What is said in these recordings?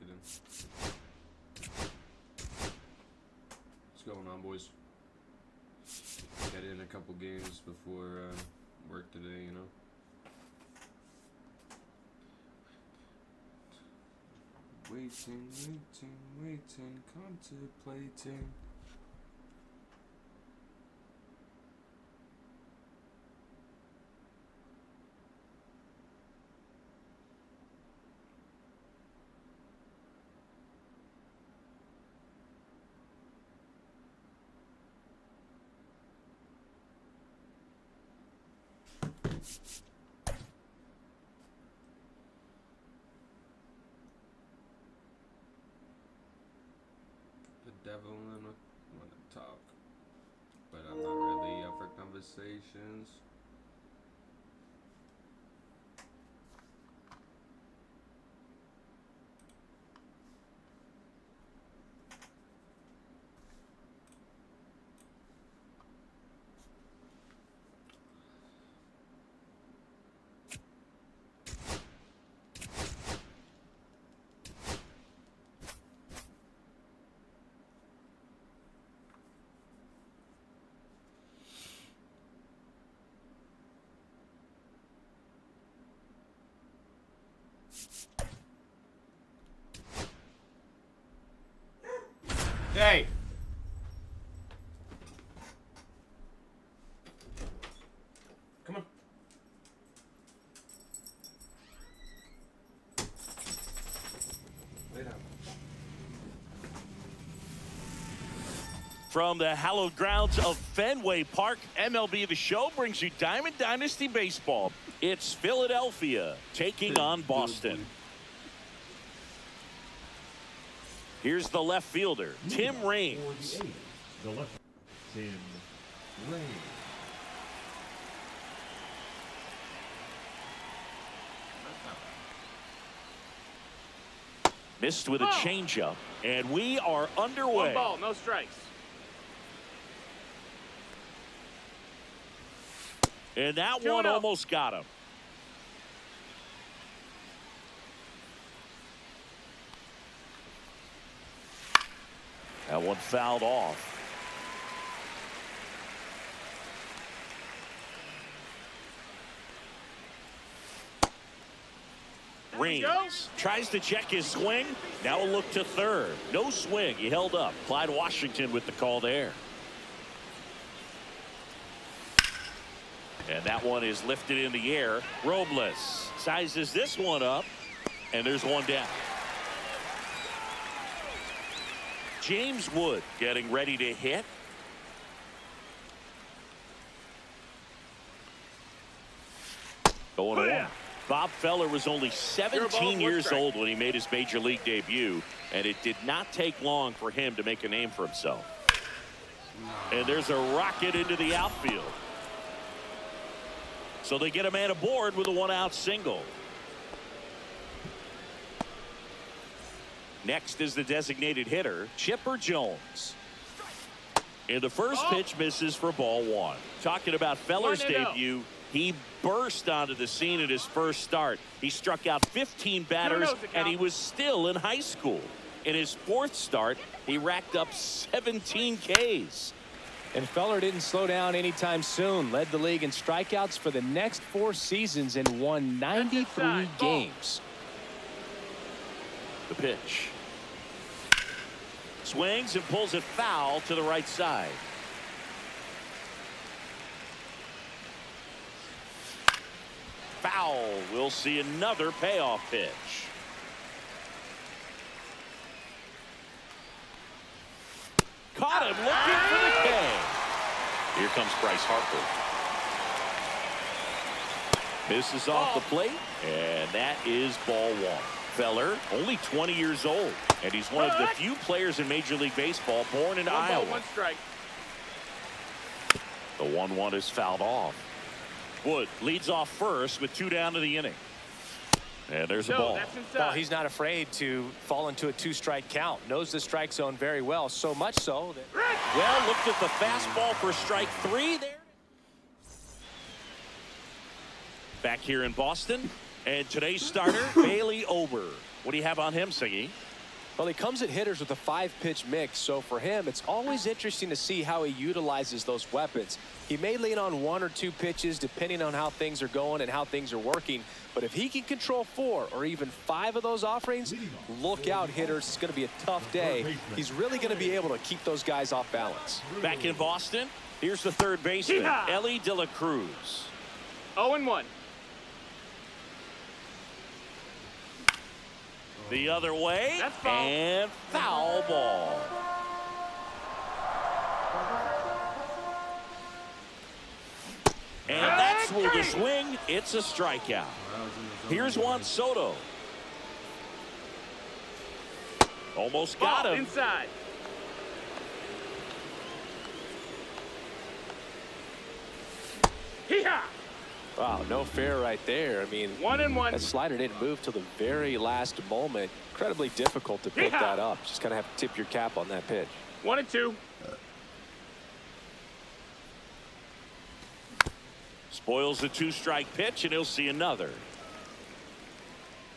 it in. What's going on, boys? Got in a couple games before work today, you know. Waiting, contemplating. Devil and I want to talk, but I'm not really up for conversations. Hey! Come on. Lay down. From the hallowed grounds of Fenway Park, MLB The Show brings you Diamond Dynasty Baseball. It's Philadelphia taking on Boston. Here's the left fielder, Tim Raines. The left, Tim Raines. Missed with a changeup, and we are underway. 1 ball, no strikes. And that one almost got him. That one fouled off. Raines tries to check his swing. Now a look to third. No swing. He held up. Clyde Washington with the call there. And that one is lifted in the air. Robles sizes this one up. And there's one down. James Wood getting ready to hit. Going on. Bob Feller was only 17 years old when he made his major league debut, and it did not take long for him to make a name for himself. And there's a rocket into the outfield. So they get a man aboard with a one-out single. Next is the designated hitter, Chipper Jones. And the first pitch misses for ball one. Talking about Feller's debut, he burst onto the scene at his first start. He struck out 15 batters, and he was still in high school. In his fourth start, he racked up 17 Ks. And Feller didn't slow down anytime soon. Led the league in strikeouts for the next 4 seasons and won 93 games. The pitch. Swings and pulls it foul to the right side. Foul. We'll see another payoff pitch. Caught him looking for the K. Here comes Bryce Harper. Misses off the plate, and that is ball one. Feller, only 20 years old, and he's one of the few players in Major League Baseball born in Iowa. 1 strike. The 1-1 is fouled off. Wood leads off first with 2 down to the inning. And there's a ball. Well, he's not afraid to fall into a 2-strike count. Knows the strike zone very well, so much so that... Well, looked at the fastball for strike 3 there. Back here in Boston, and today's starter, Bailey Ober. What do you have on him, Siggy? Well, he comes at hitters with a 5-pitch mix, so for him, it's always interesting to see how he utilizes those weapons. He may lean on 1 or 2 pitches depending on how things are going and how things are working, but if he can control 4 or even 5 of those offerings, look out, hitters. It's going to be a tough day. He's really going to be able to keep those guys off balance. Back in Boston, here's the third baseman, Ellie De La Cruz. 0-1. The other way, That's foul. and foul ball. And that's where the swing. It's a strikeout. Here's Juan Soto. Almost got him. Inside. Hee-haw! Wow, no fair right there. I mean, 1-1. that slider didn't move till the very last moment. Incredibly difficult to pick that up. Just kind of have to tip your cap on that pitch. 1-2. Spoils the 2-strike pitch, and he'll see another.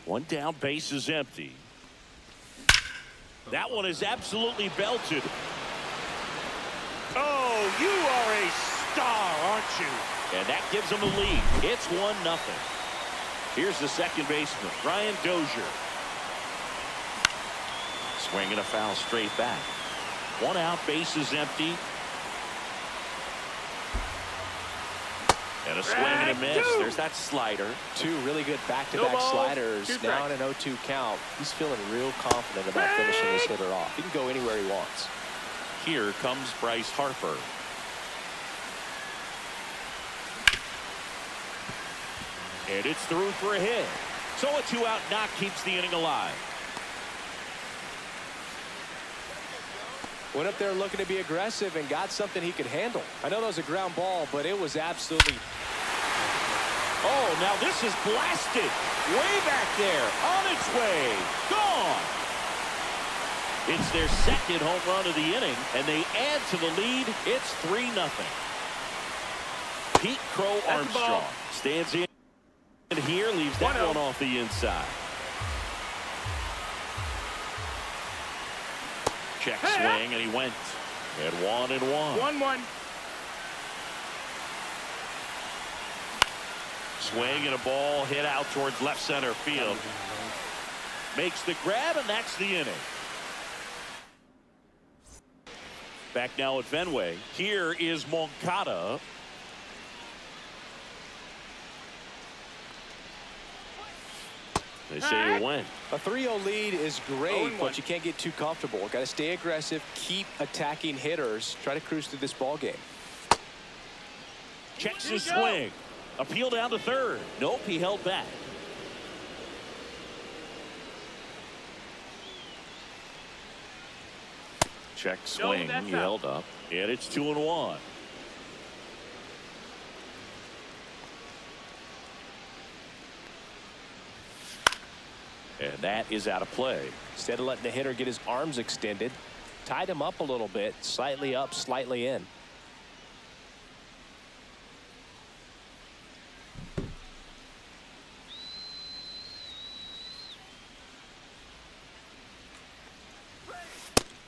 1 down, base is empty. That one is absolutely belted. Oh, you are a star, aren't you? And that gives them a lead. It's 1-0. Here's the second baseman, Brian Dozier. Swinging a foul straight back. 1 out, base is empty. And a swing and a miss. There's that slider. 2 really good back-to-back sliders. Now in an 0-2 count. He's feeling real confident about finishing this hitter off. He can go anywhere he wants. Here comes Bryce Harper. And it's through for a hit. So a 2-out knock keeps the inning alive. Went up there looking to be aggressive and got something he could handle. I know that was a ground ball, but it was absolutely... Oh, now this is blasted. Way back there. On its way. Gone. It's their second home run of the inning, and they add to the lead. It's 3-0. Pete Crow Armstrong stands in here, leaves that one off the inside. Check swing, and he went. At 1-1. 1-1. Swing and a ball hit out towards left center field. Makes the grab, and that's the inning. Back now at Fenway. Here is Moncada. They say you win. A 3-0 lead is great, but you can't get too comfortable. Got to stay aggressive, keep attacking hitters, try to cruise through this ball game. Checks his swing. Appeal down to third. Nope, he held back. Check swing. He held up. And it's 2-1. And that is out of play. Instead of letting the hitter get his arms extended, tied him up a little bit, slightly up, slightly in.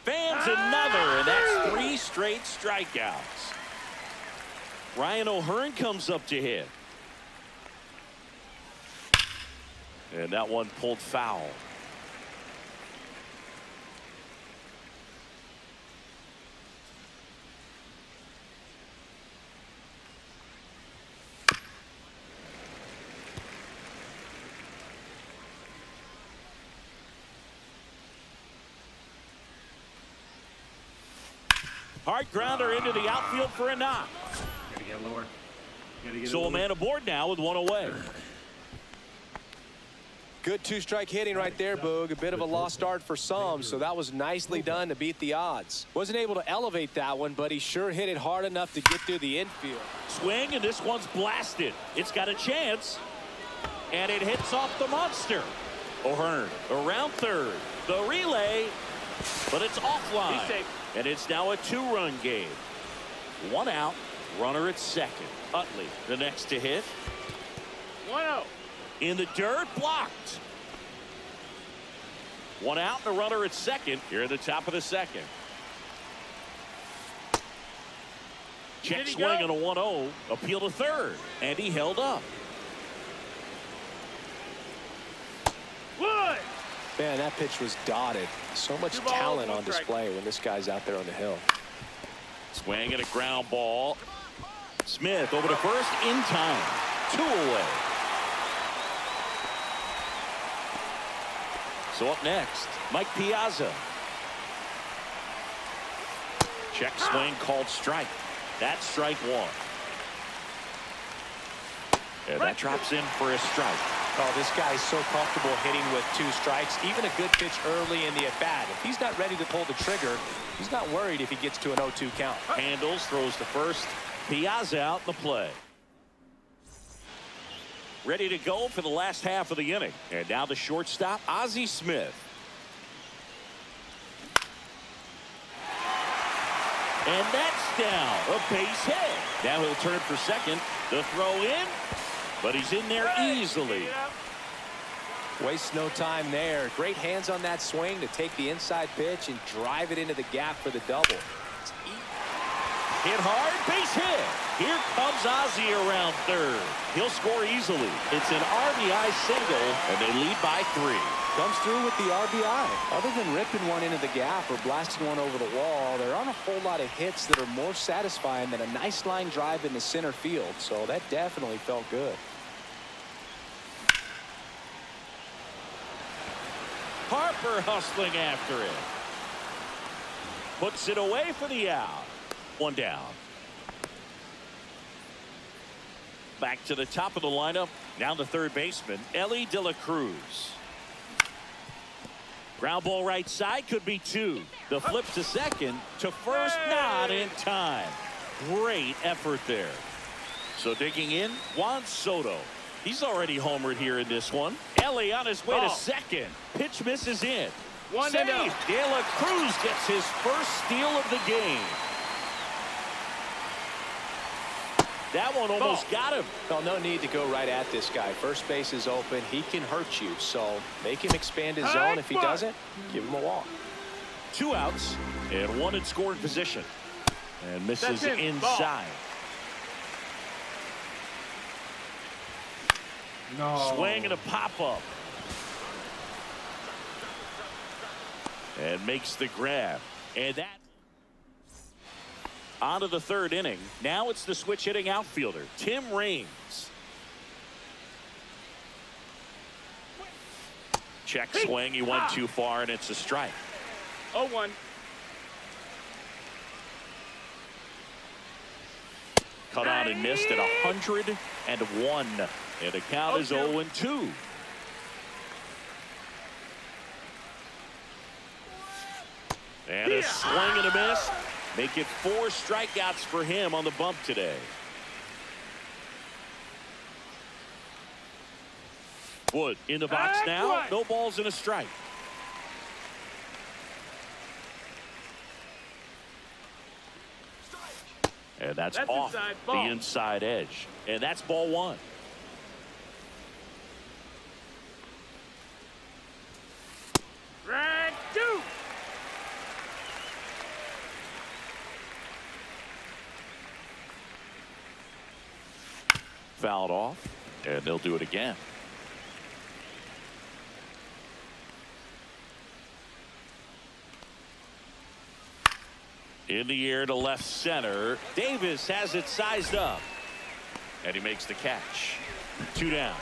Fans another, and that's 3 straight strikeouts. Ryan O'Hearn comes up to hit. And that one pulled foul. Hard grounder into the outfield for a knock. Gotta get lower. So a man aboard now with 1 away. Good 2-strike hitting right there, Boog. A bit of a lost start for some, so that was nicely done to beat the odds. Wasn't able to elevate that one, but he sure hit it hard enough to get through the infield. Swing, and this one's blasted. It's got a chance, and it hits off the monster. O'Hearn around third. The relay, but it's offline. And it's now a 2-run game. 1 out, runner at second. Utley, the next to hit. 1-0. In the dirt, blocked. One out and a runner at second here at the top of the second. Check swing on a 1-0. Appeal to third. And he held up. Wood. Man, that pitch was dotted. So much talent on display when this guy's out there on the hill. Swing and a ground ball. Smith over to first in time. 2 away. So up next, Mike Piazza. Check swing called strike. That's strike 1. And that drops in for a strike. Oh, this guy's so comfortable hitting with 2 strikes. Even a good pitch early in the at-bat. If he's not ready to pull the trigger, he's not worried if he gets to an 0-2 count. Handles, throws to first. Piazza out in the play. Ready to go for the last half of the inning. And now the shortstop, Ozzie Smith. And that's down. A base hit. Now he'll turn for second. The throw in. But he's in there easily. Wastes no time there. Great hands on that swing to take the inside pitch and drive it into the gap for the double. Hit hard, base hit. Here comes Ozzie around third. He'll score easily. It's an RBI single, and they lead by 3. Comes through with the RBI. Other than ripping one into the gap or blasting one over the wall, there aren't a whole lot of hits that are more satisfying than a nice line drive into center field. So that definitely felt good. Harper hustling after it. Puts it away for the out. 1 down. Back to the top of the lineup. Now the third baseman, Ellie De La Cruz. Ground ball right side, could be 2. The flip to second, to first, not in time. Great effort there. So digging in, Juan Soto. He's already homered here in this one. Ellie on his way to second. Pitch misses in. 1 Safe. down. De La Cruz gets his first steal of the game. That one almost got him. Well, no need to go right at this guy. First base is open. He can hurt you. So make him expand his zone. If he doesn't, give him a walk. 2 outs and 1 in scoring position. And misses inside. No. Swing and a pop-up. And makes the grab. And that on to the third inning. Now it's the switch hitting outfielder, Tim Raines. Check swing. He went too far, and it's a strike. 0-1. Cut on and missed at 101. And the count is 0-2. And a swing and a miss. Make it 4 strikeouts for him on the bump today. Wood in the box now. No balls and a strike. And that's off the inside edge. And that's ball 1. Strike 2. Fouled off, and they'll do it again. In the air to left center. Davis has it sized up. And he makes the catch. 2 down.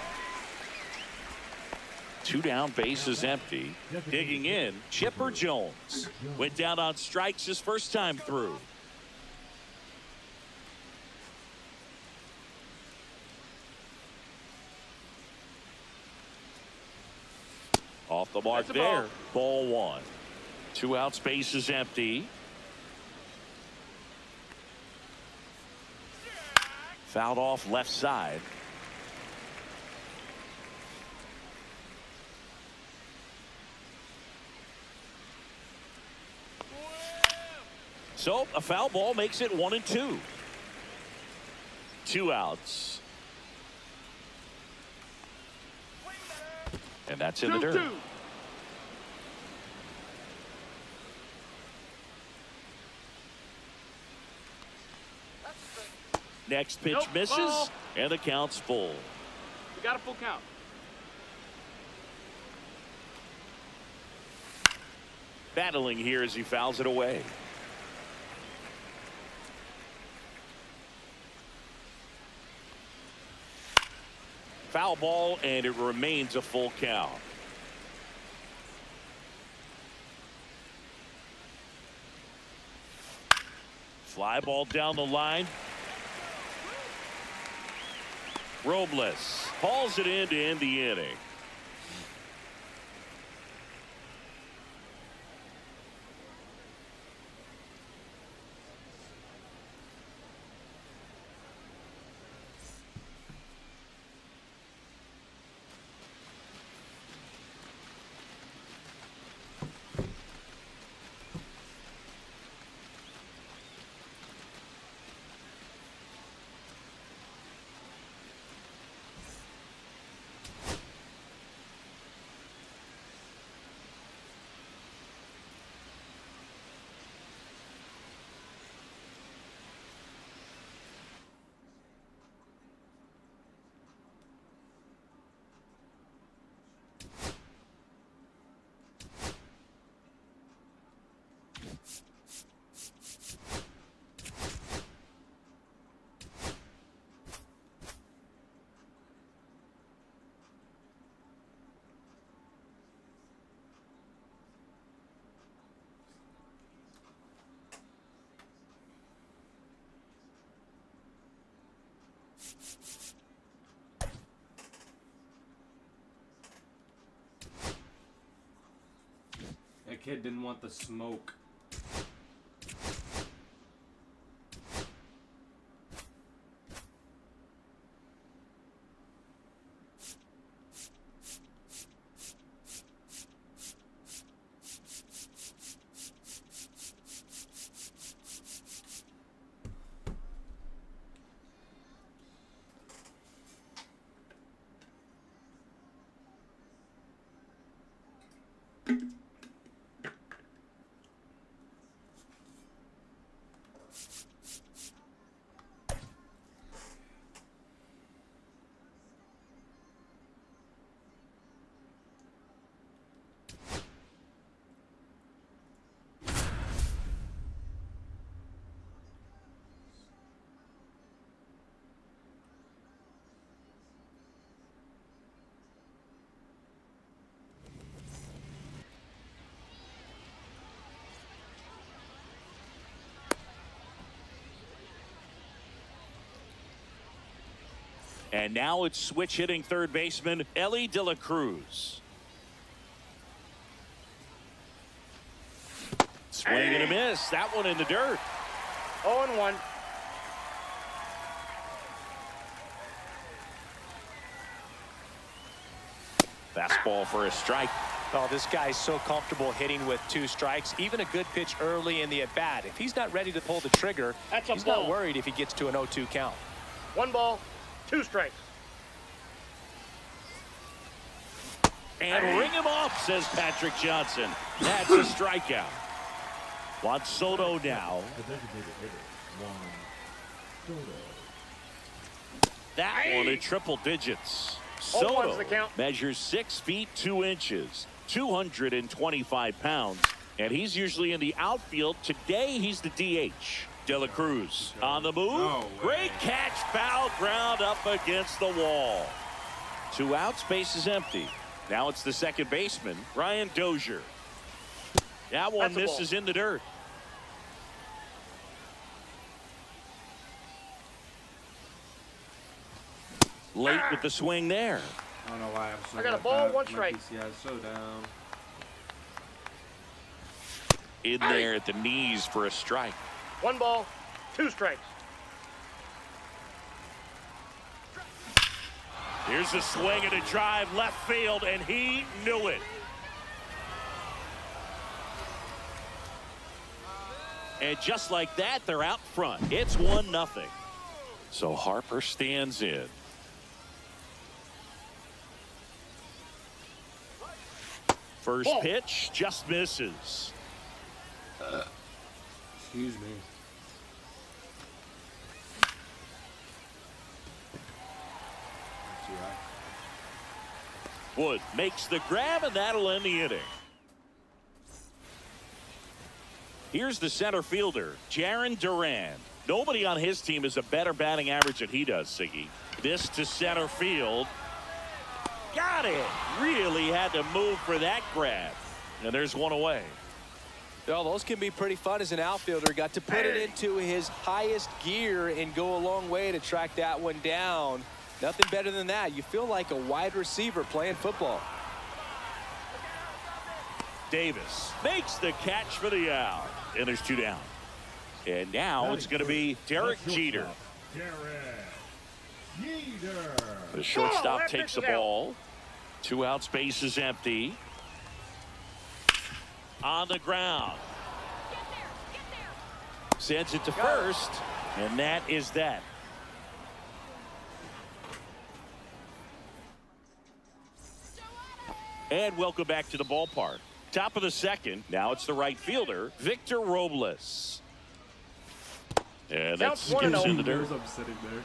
2 down, base is empty. Digging in, Chipper Jones. Went down on strikes his first time through. Off the mark there. Ball 1. 2 outs, base is empty. Fouled off left side. So a foul ball makes it 1-2. 2 outs. And that's in the dirt. Next pitch Nope. misses, Ball. and the count's full. We got a full count. Battling here as he fouls it away. Foul ball, and it remains a full count. Fly ball down the line. Robles hauls it in to end the inning. That kid didn't want the smoke. And now it's switch hitting third baseman Ellie De La Cruz. Swing and a miss. That one in the dirt. 0-1. Fastball for a strike. Oh, this guy's so comfortable hitting with 2 strikes. Even a good pitch early in the at-bat. If he's not ready to pull the trigger, That's a he's ball. not worried if he gets to an 0-2 count. 1 ball, 2 strikes. And ring him off, says Patrick Johnson. That's a strikeout. Juan Soto now. The designated hitter, Juan Soto. That one in triple digits. 0-1's Soto the count. measures 6 feet 2 inches, 225 pounds, and he's usually in the outfield. Today he's the DH. De La Cruz on the move. No way. Great catch, foul ground up against the wall. 2 outs, base is empty. Now it's the second baseman, Ryan Dozier. That one That's a ball. misses in the dirt. Late with the swing there. I don't know why I'm so I got a like ball, that. 1 My strike. PCI is so down. In there at the knees for a strike. 1 ball, 2 strikes. Here's a swing and a drive left field, and he knew it. And just like that, they're out front. It's 1-0. So Harper stands in. First Ball. pitch just misses. Excuse me. too high. Wood makes the grab, and that'll end the inning. Here's the center fielder, Jarren Duran. Nobody on his team has a better batting average than he does, Siggy. This to center field. Got it. Really had to move for that grab. And there's one away. Well, those can be pretty fun as an outfielder. Got to put it into his highest gear and go a long way to track that one down. Nothing better than that. You feel like a wide receiver playing football. Davis makes the catch for the out. And there's 2 down. And now it's going to be Derek Jeter. The shortstop takes the ball. 2 outs, base is empty. On the ground. Sends it to first. And that is that. And welcome back to the ballpark. Top of the second. Now it's the right fielder, Victor Robles. And that skips in the dirt. I'm sitting there.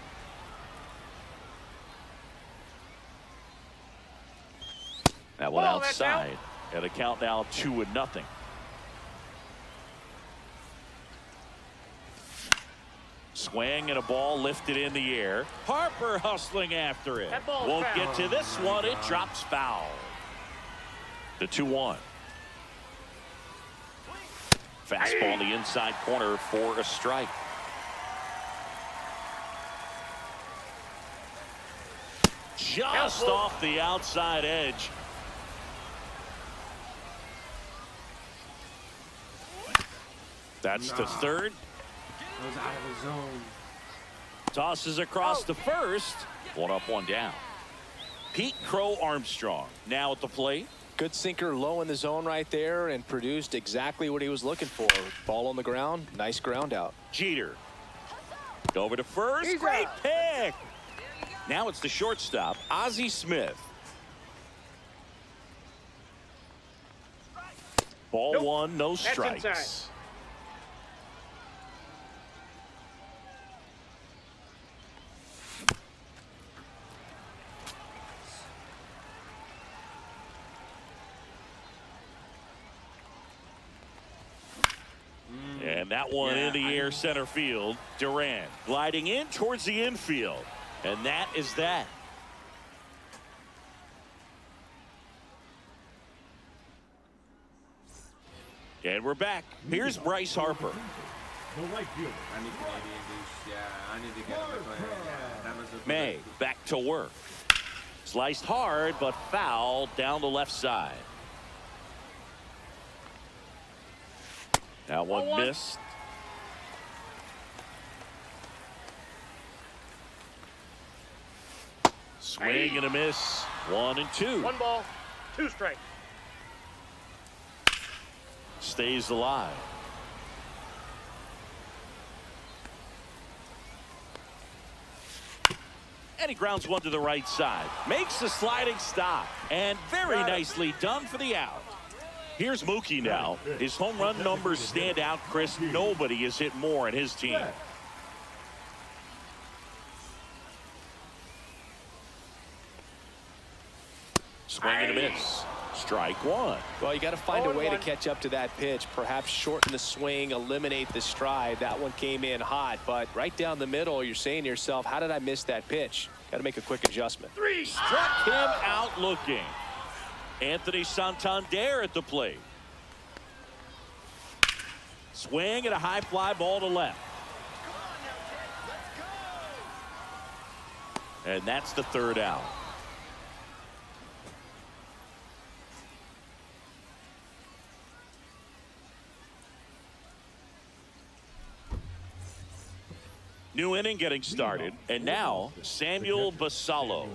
That one outside. And a count now 2-0. Swing and a ball lifted in the air. Harper hustling after it. Won't get to this one. It drops foul. The 2-1. Fastball in the inside corner for a strike. Just off the outside edge. That's the third. Was out of the zone. Tosses across to first. 1 up, 1 down. Pete Crow Armstrong now at the plate. Good sinker low in the zone right there and produced exactly what he was looking for. Ball on the ground. Nice ground out. Jeter. Over to first. Great pick. Now it's the shortstop, Ozzie Smith. Ball 1, no strikes. And that one in the air center field. Duran gliding in towards the infield. And that is that. And we're back. Here's Bryce Harper. The right fielder. I need Canadian douche. Yeah, I need to get him to play. Yeah, that was a May back to work. Sliced hard, but foul down the left side. That one missed. Swing and a miss. 1 and 2. 1 ball, 2 strikes. Stays alive. And he grounds one to the right side. Makes the sliding stop. And very nicely done for the out. Here's Mookie now. His home run numbers stand out, Chris. Nobody has hit more in his team. Swing and a miss. Strike 1. Well, you got to find a way to catch up to that pitch. Perhaps shorten the swing, eliminate the stride. That one came in hot, but right down the middle, you're saying to yourself, how did I miss that pitch? Got to make a quick adjustment. Struck him out looking. Anthony Santander at the plate. Swing and a high fly ball to left. And that's the 3rd out. New inning getting started. And now Samuel Basallo.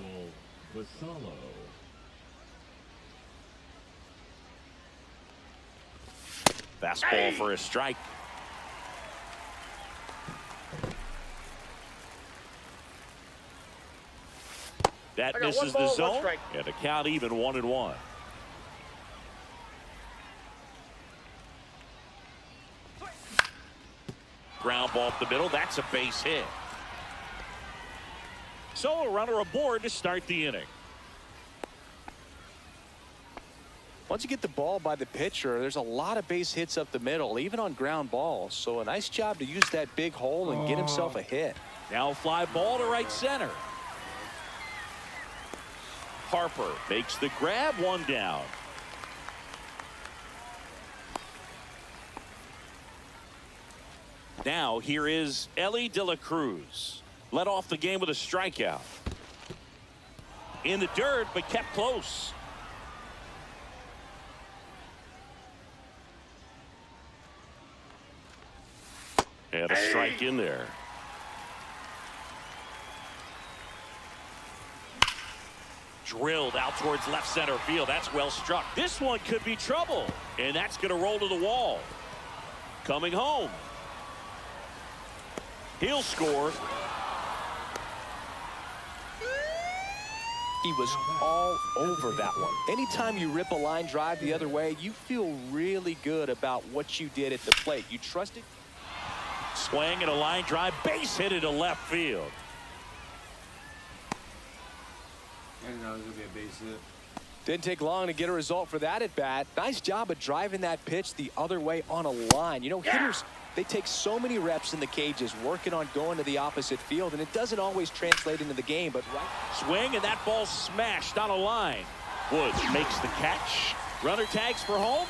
Fastball for a strike. That misses the zone. And the count even 1-1. Ground ball up the middle. That's a base hit. So a runner aboard to start the inning. Once you get the ball by the pitcher, there's a lot of base hits up the middle, even on ground balls. So a nice job to use that big hole and get himself a hit. Now a fly ball to right center. Harper makes the grab, one down. Now here is Ellie De La Cruz. Led off the game with a strikeout. In the dirt, but kept close. And a strike in there. Drilled out towards left center field. That's well struck. This one could be trouble. And that's going to roll to the wall. Coming home. He'll score. He was all over that one. Anytime you rip a line drive the other way, you feel really good about what you did at the plate. You trusted. Swing and a line drive, base hit into left field. I didn't know it was going to be a base hit. Didn't take long to get a result for that at bat. Nice job of driving that pitch the other way on a line. You know, hitters, they take so many reps in the cages working on going to the opposite field, and it doesn't always translate into the game. But Swing, and that ball smashed on a line. Woods makes the catch. Runner tags for home.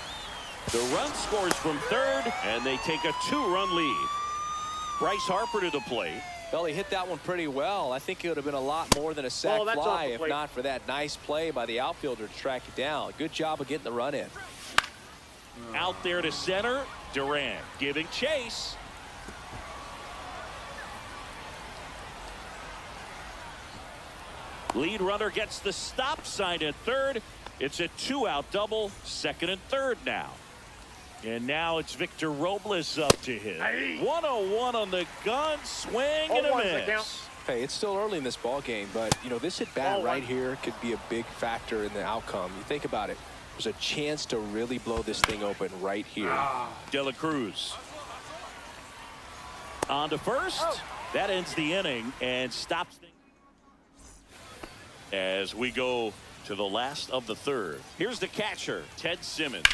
The run scores from third, and they take a 2-run lead. Bryce Harper to the plate. Well, he hit that one pretty well. I think it would have been a lot more than a sac fly if not for that nice play by the outfielder to track it down. Good job of getting the run in. Out there to center. Durant giving chase. Lead runner gets the stop sign at third. It's a 2-out double, second and third now. And now it's Victor Robles up to hit. 101 on the gun, swing and a miss. Hey, it's still early in this ball game, but you know this at bat right here could be a big factor in the outcome. You think about it. There's a chance to really blow this thing open right here. De La Cruz on to first. That ends the inning and stops things as we go to the last of the third. Here's the catcher, Ted Simmons.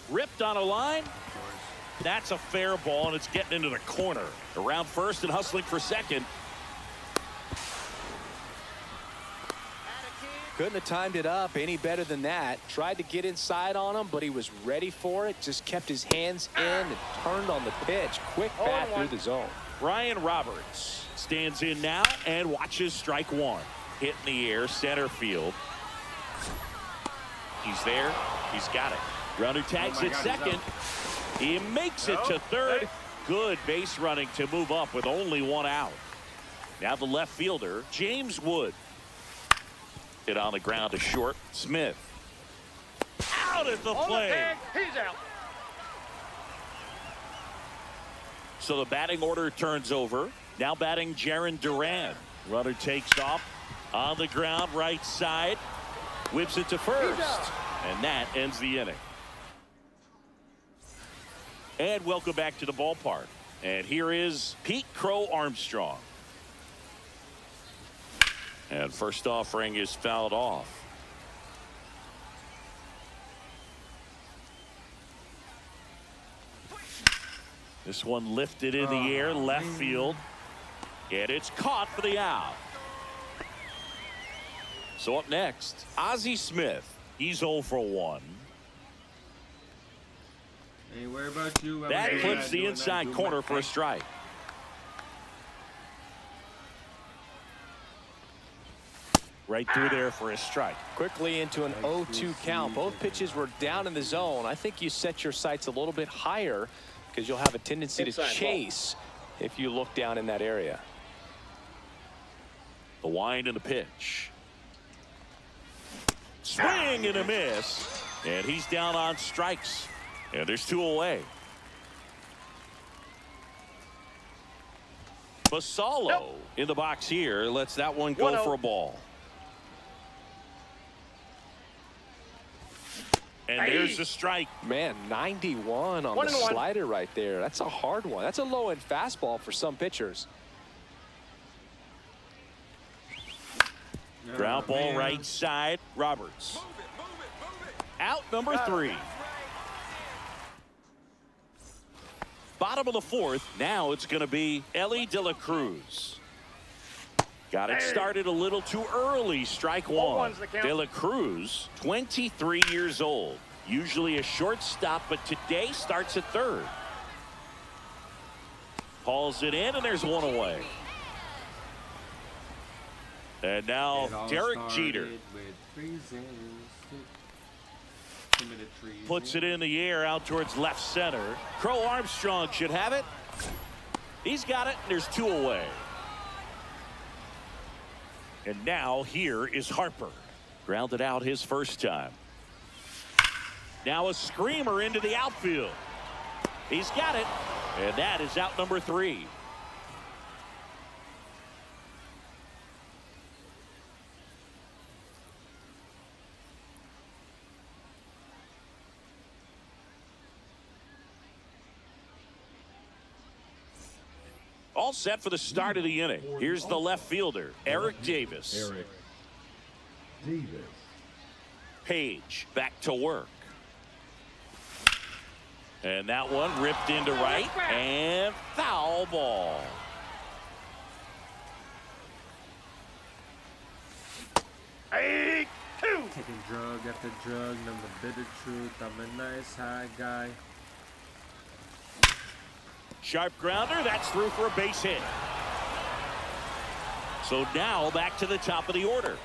Ripped on a line. That's a fair ball, and it's getting into the corner. Around first and hustling for second. Couldn't have timed it up any better than that. Tried to get inside on him, but he was ready for it. Just kept his hands in and turned on the pitch. Quick bat through the zone. Ryan Roberts stands in now and watches strike one. Hit in the air, center field. He's there. He's got it. Runner tags at second. He makes it to third. Good base running to move up with only one out. Now the left fielder, James Wood. Hit on the ground to short. Smith. Out at the plate. He's out. So the batting order turns over. Now batting Jarren Duran. Runner takes off on the ground right side. Whips it to first. And that ends the inning. And welcome back to the ballpark. And here is Pete Crow Armstrong. And first offering is fouled off. This one lifted in the air, left field. And it's caught for the out. So up next, Ozzie Smith. He's 0 for 1. Ain't worry about you. That clips the inside corner for a strike. Right through there for a strike. Quickly into an 0-2 count. Both pitches were down in the zone. I think you set your sights a little bit higher because you'll have a tendency to chase if you look down in that area. The wind and the pitch. Swing and a miss. And he's down on strikes. And there's 2 away. Basallo in the box here. Lets that one go for a ball. And there's the strike. Man, 91 on the slider right there. That's a hard one. That's a low-end fastball for some pitchers. Ground ball man. right side. Roberts. Out number 3. Bottom of the 4th. Now it's going to be Ellie De La Cruz. Got it started a little too early. Strike 1. De La Cruz, 23 years old. Usually a shortstop, but today starts at 3rd. Hauls it in, and there's 1 away. And now Derek Jeter puts it in the air out towards left center. Crow Armstrong should have it. He's got it, and there's 2 away. And now here is Harper. Grounded out his first time. Now a screamer into the outfield. He's got it, and that is out number 3. All set for the start of the inning. Here's the left fielder, Eric Davis. Eric Davis. Page back to work. And that one ripped into right, and foul ball. Hey, 2. Taking drug after drug, number bitter truth. I'm a nice high guy. Sharp grounder, that's through for a base hit. So now back to the top of the order.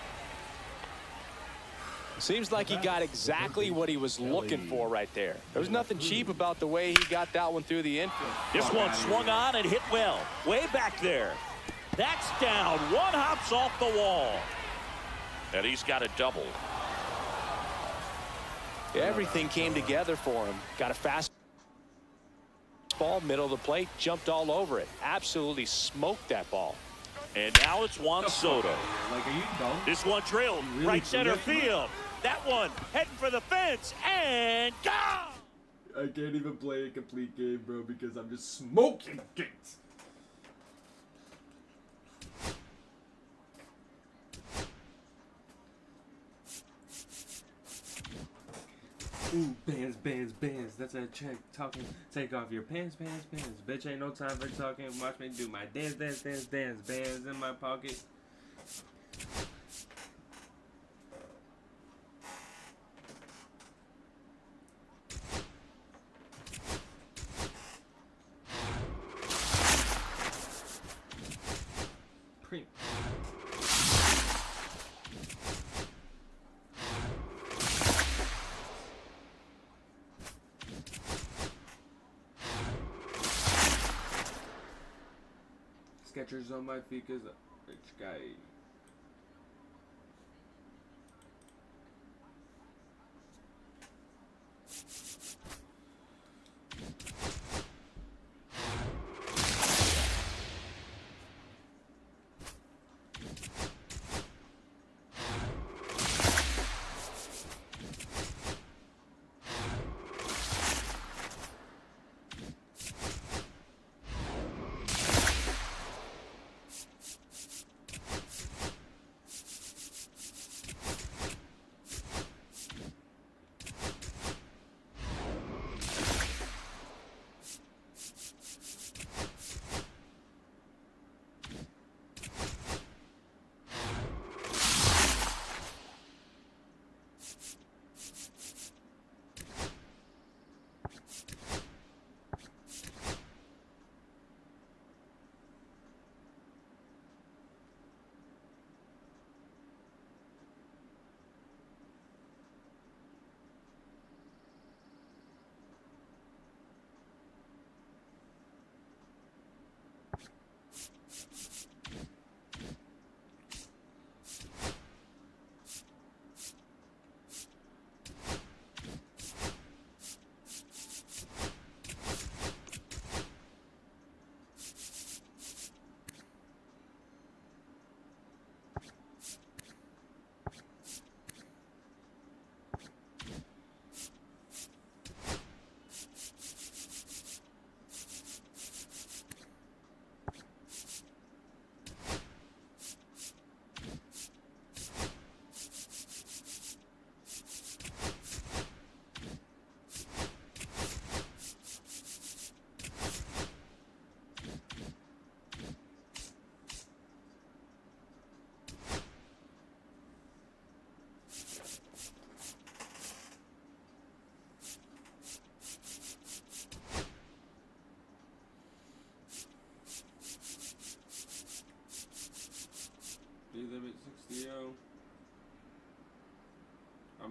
Seems like he got exactly what he was looking for right there. There's nothing cheap about the way he got that one through the infield. This one swung on and hit well. Way back there. That's down. 1 hops off the wall. And he's got a double. Everything came together for him. Got a fast ball, middle of the plate, jumped all over it. Absolutely smoked that ball. And now it's Juan Soto. Like, are you dumb? This one drilled Really right center forgetting? field. That one heading for the fence and gone. I can't even play a complete game, bro, because I'm just smoking things. Ooh, bands, bands, bands. That's a check talking. Take off your pants, pants, pants. Bitch, ain't no time for talking. Watch me do my dance, dance, dance, dance. Bands in my pocket. Pre. Skechers on my feet 'cause a rich guy.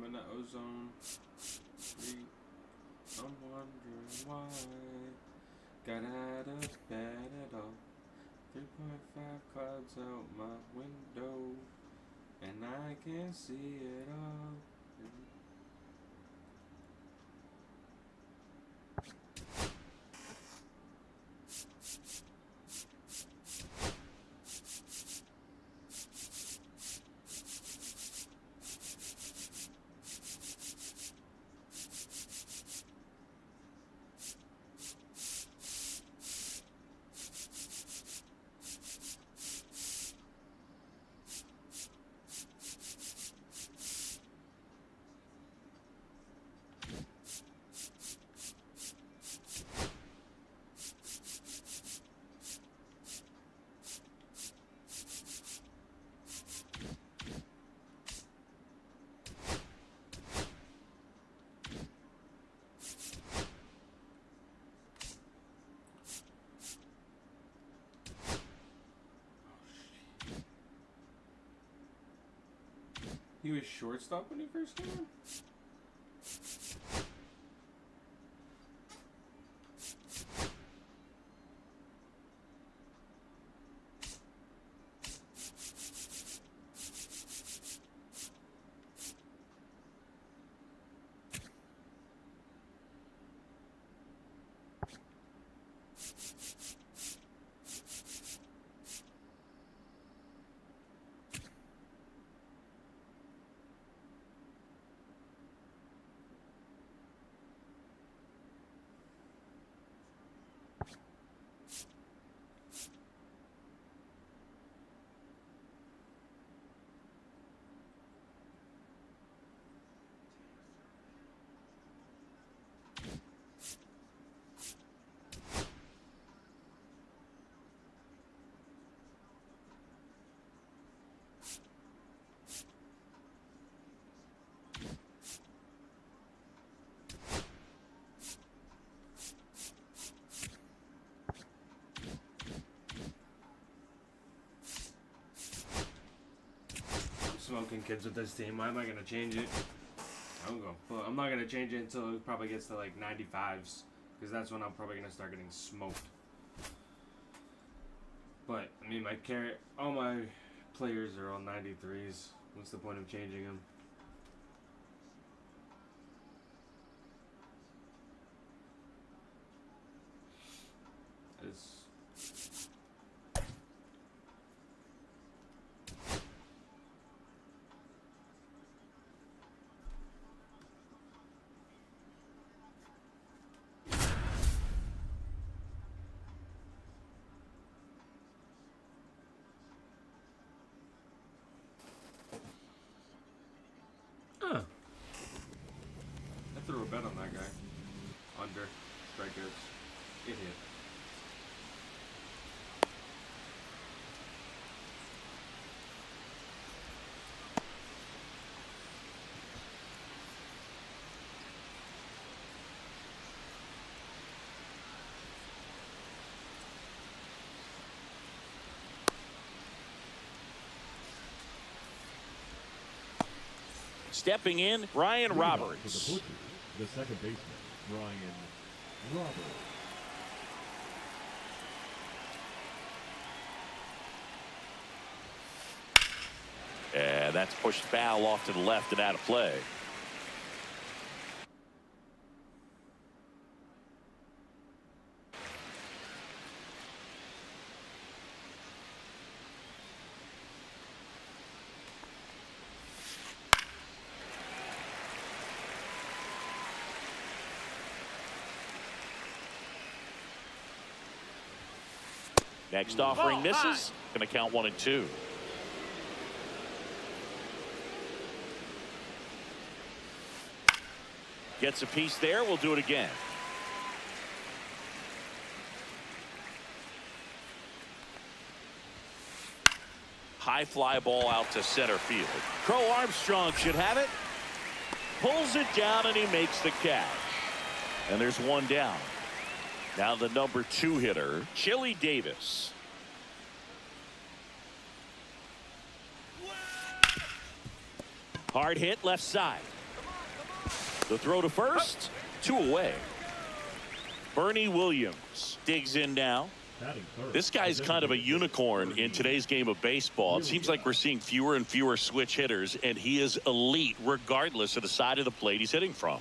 I'm in the ozone. I'm wondering why. Got out of bed at all. 3.5 clouds out my window. And I can't see it all. He was shortstop when he first came in? Smoking kids with this team. Why am I gonna change it? I'm not gonna change it until it probably gets to like 95s, because that's when I'm probably gonna start getting smoked. But I mean, all my players are all 93s. What's the point of changing them? It's I threw a bet on that guy. Under strikeouts. It hit. Stepping in, Ryan Roberts. For the Butchers, the second baseman, Ryan Roberts. And that's pushed foul off to the left and out of play. Next offering misses. Going to count 1-2. Gets a piece there. We'll do it again. High fly ball out to center field. Crow Armstrong should have it. Pulls it down and he makes the catch. And there's one down. Now the number 2 hitter, Chili Davis. Hard hit left side. The throw to first, 2 away. Bernie Williams digs in now. This guy's kind of a unicorn in today's game of baseball. It seems like we're seeing fewer and fewer switch hitters, and he is elite regardless of the side of the plate he's hitting from.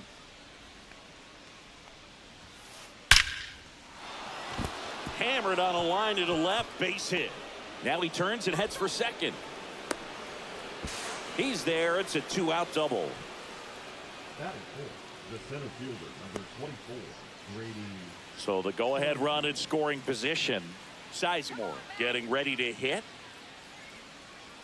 Hammered on a line to the left, base hit. Now he turns and heads for second. He's there. It's a 2-out double. Batting fourth, the center fielder, number 24, Grady. So the go-ahead run in scoring position. Sizemore getting ready to hit.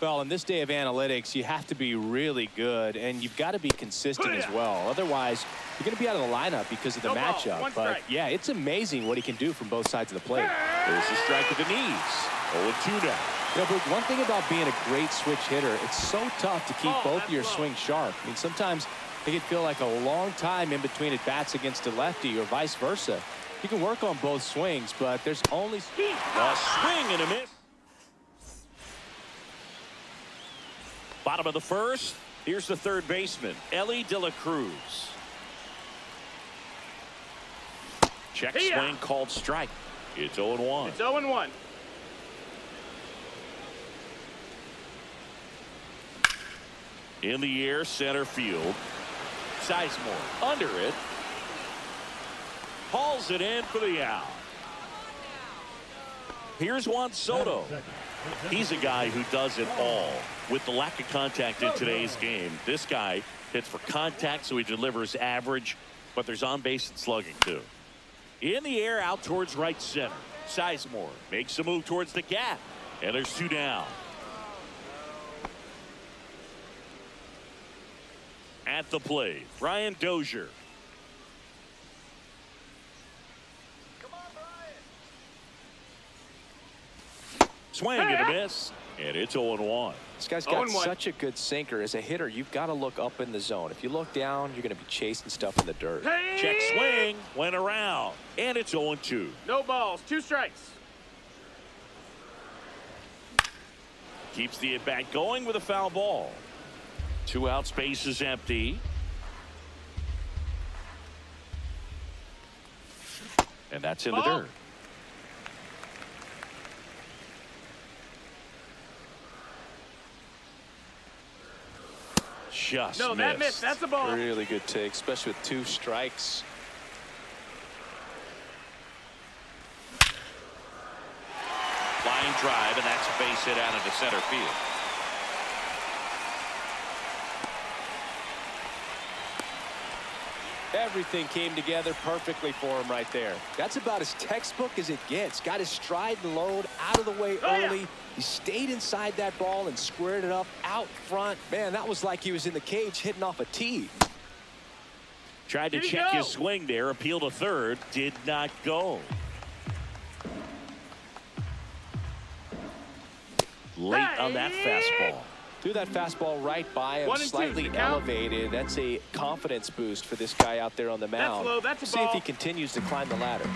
Well, in this day of analytics, you have to be really good, and you've got to be consistent as well. Otherwise, you're going to be out of the lineup because of the matchup. But, yeah, it's amazing what he can do from both sides of the plate. There's a strike to the knees. 0-2 now. You know, but one thing about being a great switch hitter, it's so tough to keep both of your swings sharp. I mean, sometimes it can feel like a long time in between at bats against a lefty or vice versa. You can work on both swings, but there's only a swing and a miss. Bottom of the first. Here's the third baseman, Ellie De La Cruz. Check swing called strike. It's 0-1. It's 0-1. In the air, center field. Sizemore under it. Hauls it in for the out. Here's Juan Soto. He's a guy who does it all. With the lack of contact in today's game, this guy hits for contact, so he delivers average, but there's on base and slugging too. In the air, out towards right center. Sizemore makes a move towards the gap, and there's 2 down. At the plate, Brian Dozier. Swing and a miss, and it's 0-1. This guy's got such a good sinker. As a hitter, you've got to look up in the zone. If you look down, you're going to be chasing stuff in the dirt. Check swing, went around, and it's 0-2. No balls, 2 strikes. Keeps the at-bat going with a foul ball. 2 outs, base is empty. And that's in the dirt. Just no, that missed. That's a ball. Really good take, especially with 2 strikes. Line drive, and that's a base hit out into center field. Everything came together perfectly for him right there. That's about as textbook as it gets. Got his stride and load out of the way early. He stayed inside that ball and squared it up out front. Man, that was like he was in the cage hitting off a tee. Tried to check his swing there. Appeal to third. Did not go. Late on that fastball. Threw that fastball right by him, slightly elevated. That's a confidence boost for this guy out there on the mound. That's low. That's a See ball. if he continues to climb the ladder.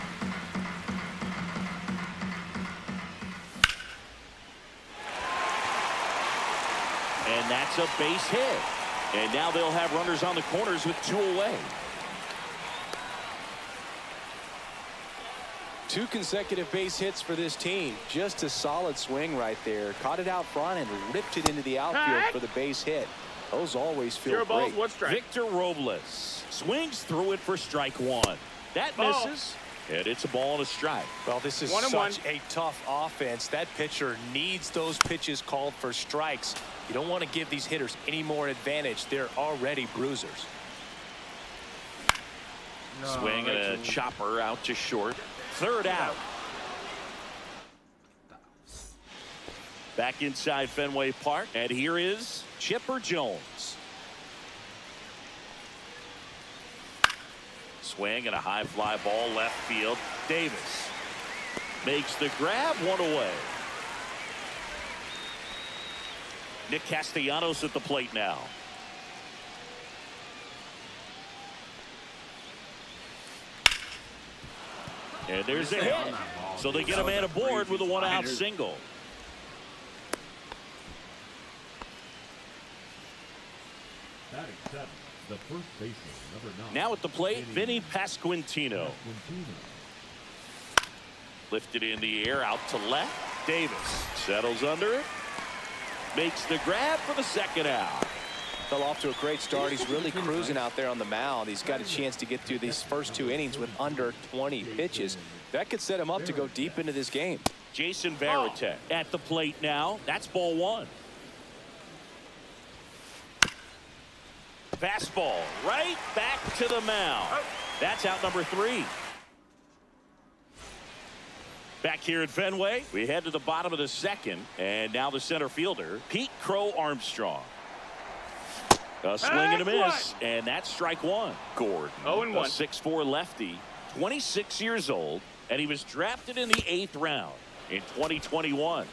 And that's a base hit. And now they'll have runners on the corners with 2 away. 2 consecutive base hits for this team. Just a solid swing right there. Caught it out front and ripped it into the outfield for the base hit. Those always feel 0 balls, great. 1 strike. Victor Robles swings through it for strike 1. That misses. And it's a ball and a strike. Well, this is such a tough offense. That pitcher needs those pitches called for strikes. You don't want to give these hitters any more advantage. They're already bruisers. Swing and a chopper out to short. 3rd out. Back inside Fenway Park, and here is Chipper Jones. Swing and a high fly ball left field. Davis makes the grab, 1 away. Nick Castellanos at the plate now. And there's a hit. So they get a man aboard with a 1-out single. Batting 7, The first baseman, number 9. Now at the plate, Vinny Pasquantino. Lifted in the air, out to left. Davis settles under it. Makes the grab for the second out. Fell off to a great start. He's really cruising out there on the mound. He's got a chance to get through these first 2 innings with under 20 pitches. That could set him up to go deep into this game. Jason Varitek at the plate now. That's ball 1. Fastball right back to the mound. That's out number 3. Back here at Fenway, we head to the bottom of the second, and now the center fielder, Pete Crow Armstrong. A swing and a miss, and that's strike 1. Gordon, 0-1. a 6'4" lefty, 26 years old, and he was drafted in the 8th round in 2021.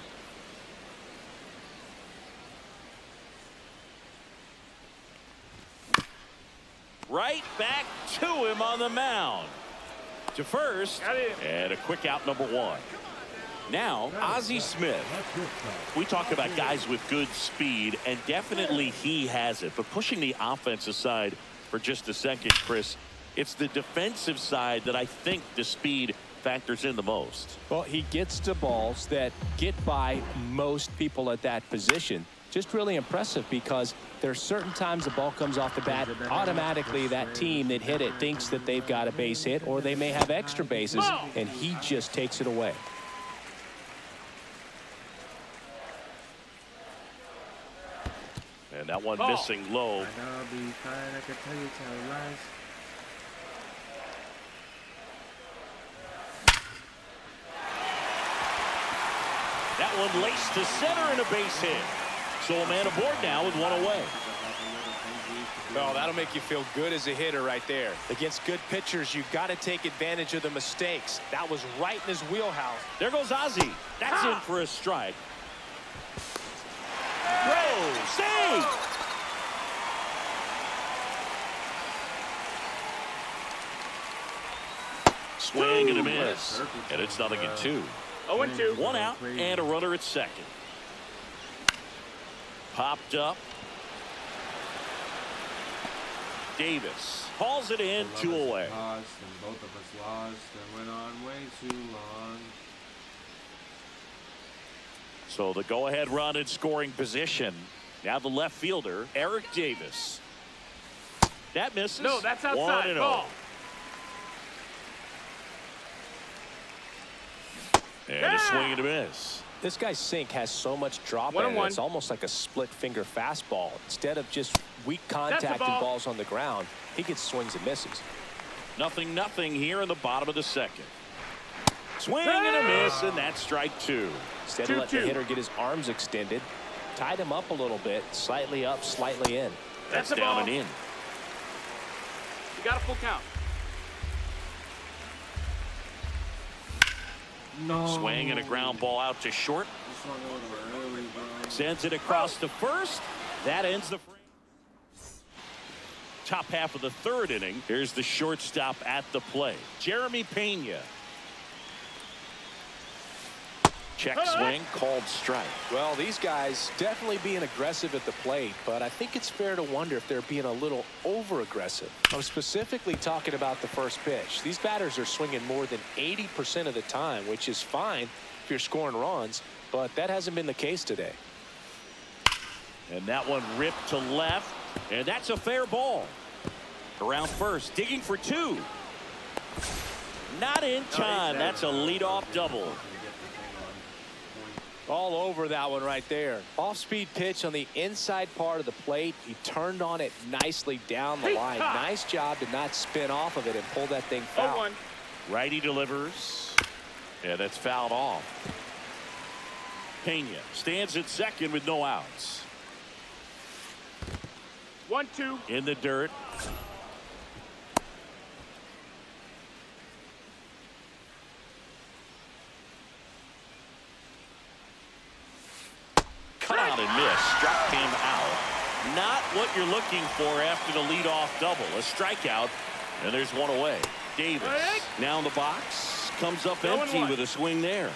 Right back to him on the mound. To first, and a quick out, number 1. Now, Ozzie Smith. We talk about guys with good speed, and definitely he has it. But pushing the offense aside for just a second, Chris, it's the defensive side that I think the speed factors in the most. Well, he gets to balls that get by most people at that position. Just really impressive because there's certain times the ball comes off the bat, automatically that team that hit it thinks that they've got a base hit or they may have extra bases, and he just takes it away. And that one missing low. I'll be fine, I can tell you tell lies. That one laced to center and a base hit. So a man aboard now with 1 away. Well, that'll make you feel good as a hitter right there. Against good pitchers, you've got to take advantage of the mistakes. That was right in his wheelhouse. There goes Ozzie. That's in for a strike. Row, save! Swing and a miss. And it's 0-2. 0-2. 1 out and a runner at second. Popped up. Davis hauls it in, 2 away. Lost, and both of us lost and went on way too long. So the go-ahead run in scoring position. Now the left fielder, Eric Davis. That misses. No, that's outside. 1-0. Ball. And a swing and a miss. This guy's sink has so much drop in it. It's almost like a split finger fastball. Instead of just weak contact and balls on the ground, he gets swings and misses. 0-0 here in the bottom of the second. Swing and a miss, and that's strike 2. Instead of letting the hitter get his arms extended, tied him up a little bit, slightly up, slightly in. That's down and in. You got a full count. No. Swing and a ground ball out to short. This one over early, bro. Sends it across to first. That ends the frame. Top half of the 3rd inning. Here's the shortstop at the plate, Jeremy Pena. Check swing, called strike. Well, these guys definitely being aggressive at the plate, but I think it's fair to wonder if they're being a little over-aggressive. I'm specifically talking about the first pitch. These batters are swinging more than 80% of the time, which is fine if you're scoring runs, but that hasn't been the case today. And that one ripped to left, and that's a fair ball. Around first, digging for 2. Not in time. That's a leadoff double. All over that one right there. Off-speed pitch on the inside part of the plate. He turned on it nicely down the line. Nice job to not spin off of it and pull that thing foul. Righty delivers. Yeah, that's fouled off. Pena stands at second with no outs. 1-2. In the dirt. Cut out and miss. Struck him out. Not what you're looking for after the leadoff double. A strikeout, and there's 1 away. Davis now in the box. Comes up empty with a swing there.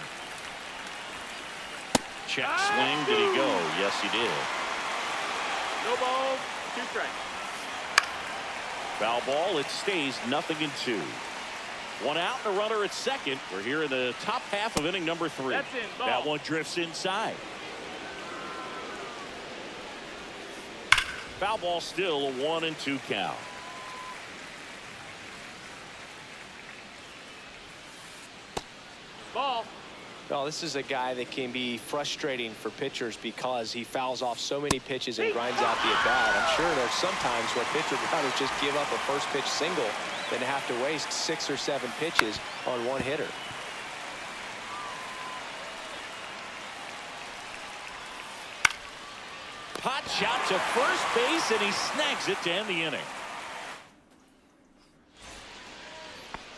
Check swing. Did he go? Yes, he did. No balls, 2 strikes. Foul ball. It stays 0-2. One out and a runner at second. We're here in the top half of inning number 3. That's in. Ball. That one drifts inside. Foul ball, still a 1-2 count. Ball. Well, this is a guy that can be frustrating for pitchers because he fouls off so many pitches and grinds out the at-bat. I'm sure there's some times where pitchers would rather just give up a first pitch single than to have to waste 6 or 7 pitches on one hitter. Pot shot to first base, and he snags it to end the inning.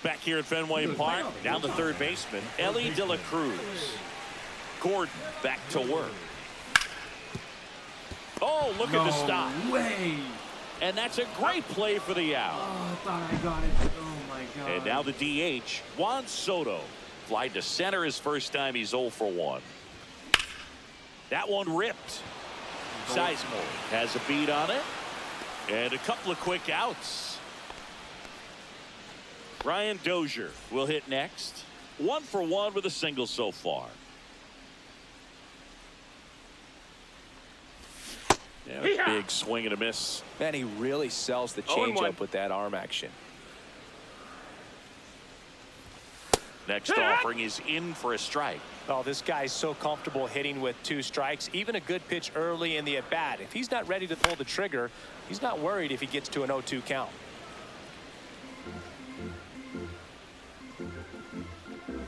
Back here at Fenway Park, down the third baseman, Ellie De La Cruz. Gordon back to work. Oh, look at the stop. No way. And that's a great play for the out. Oh, I thought I got it. Oh, my God. And now the DH, Juan Soto. Fly to center his first time. He's 0 for 1. That one ripped. Sizemore has a beat on it. And a couple of quick outs. Ryan Dozier will hit next. 1 for 1 with a single so far. Yeah, big swing and a miss. Man, he really sells the 0-1. changeup with that arm action. Next offering is in for a strike. Oh, this guy's so comfortable hitting with 2 strikes. Even a good pitch early in the at-bat. If he's not ready to pull the trigger, he's not worried if he gets to an 0-2 count.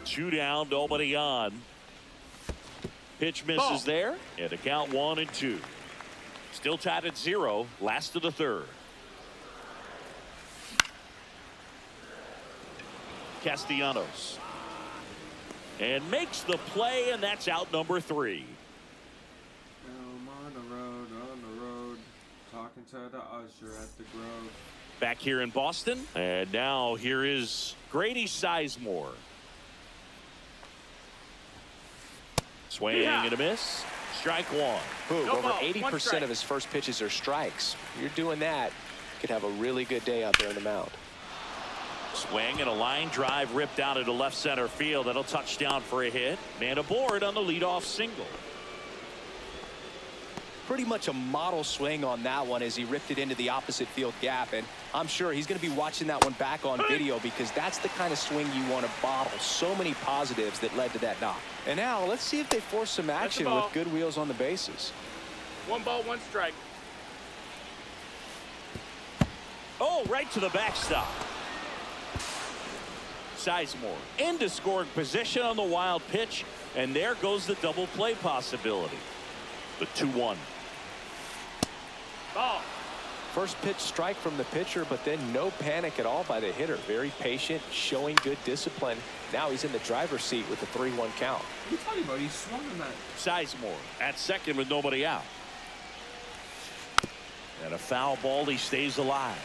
Two down, nobody on. Pitch misses there, and a count 1-2. Still tied at 0, last of the third. Castellanos. And makes the play, and that's out number 3. I'm on the road, talking to the usher at the Grove. Back here in Boston, and now here is Grady Sizemore. Swing and a miss. Strike 1. Boom, No over ball, 80% of his first pitches are strikes. You're doing that, you could have a really good day out there on the mound. Swing and a line drive ripped out into left center field. That'll touch down for a hit. Man aboard on the leadoff single. Pretty much a model swing on that one as he ripped it into the opposite field gap, and I'm sure he's going to be watching that one back on video because that's the kind of swing you want to bottle. So many positives that led to that knock. And now let's see if they force some action with good wheels on the bases. 1 ball, 1 strike. Oh, right to the backstop. Sizemore into scoring position on the wild pitch, and there goes the double play possibility. The 2-1. Ball. First pitch strike from the pitcher, but then no panic at all by the hitter. Very patient, showing good discipline. Now he's in the driver's seat with the 3-1 count. What are you talking about? He swung on that. Sizemore at second with nobody out. And a foul ball. He stays alive.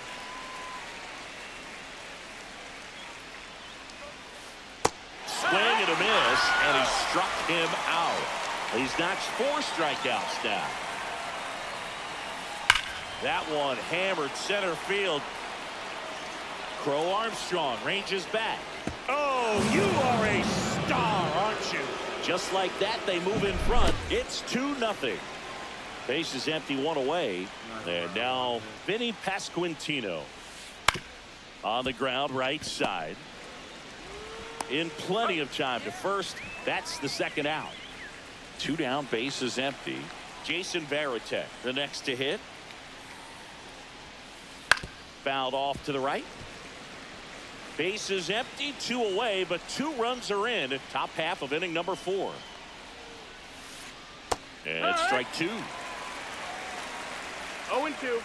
Swing and a miss, and he struck him out. He's notched 4 strikeouts now. That one hammered center field. Crow Armstrong ranges back. Oh, you are a star, aren't you? Just like that, they move in front. It's 2-0. Base is empty, 1 away. And now Vinny Pasquantino on the ground, right side. In plenty of time to first. That's the second out. 2 down, base is empty. Jason Varitek, the next to hit. Fouled off to the right. Base is empty, 2 away, but 2 runs are in. Top half of inning number 4. And it's strike 2. 0-2.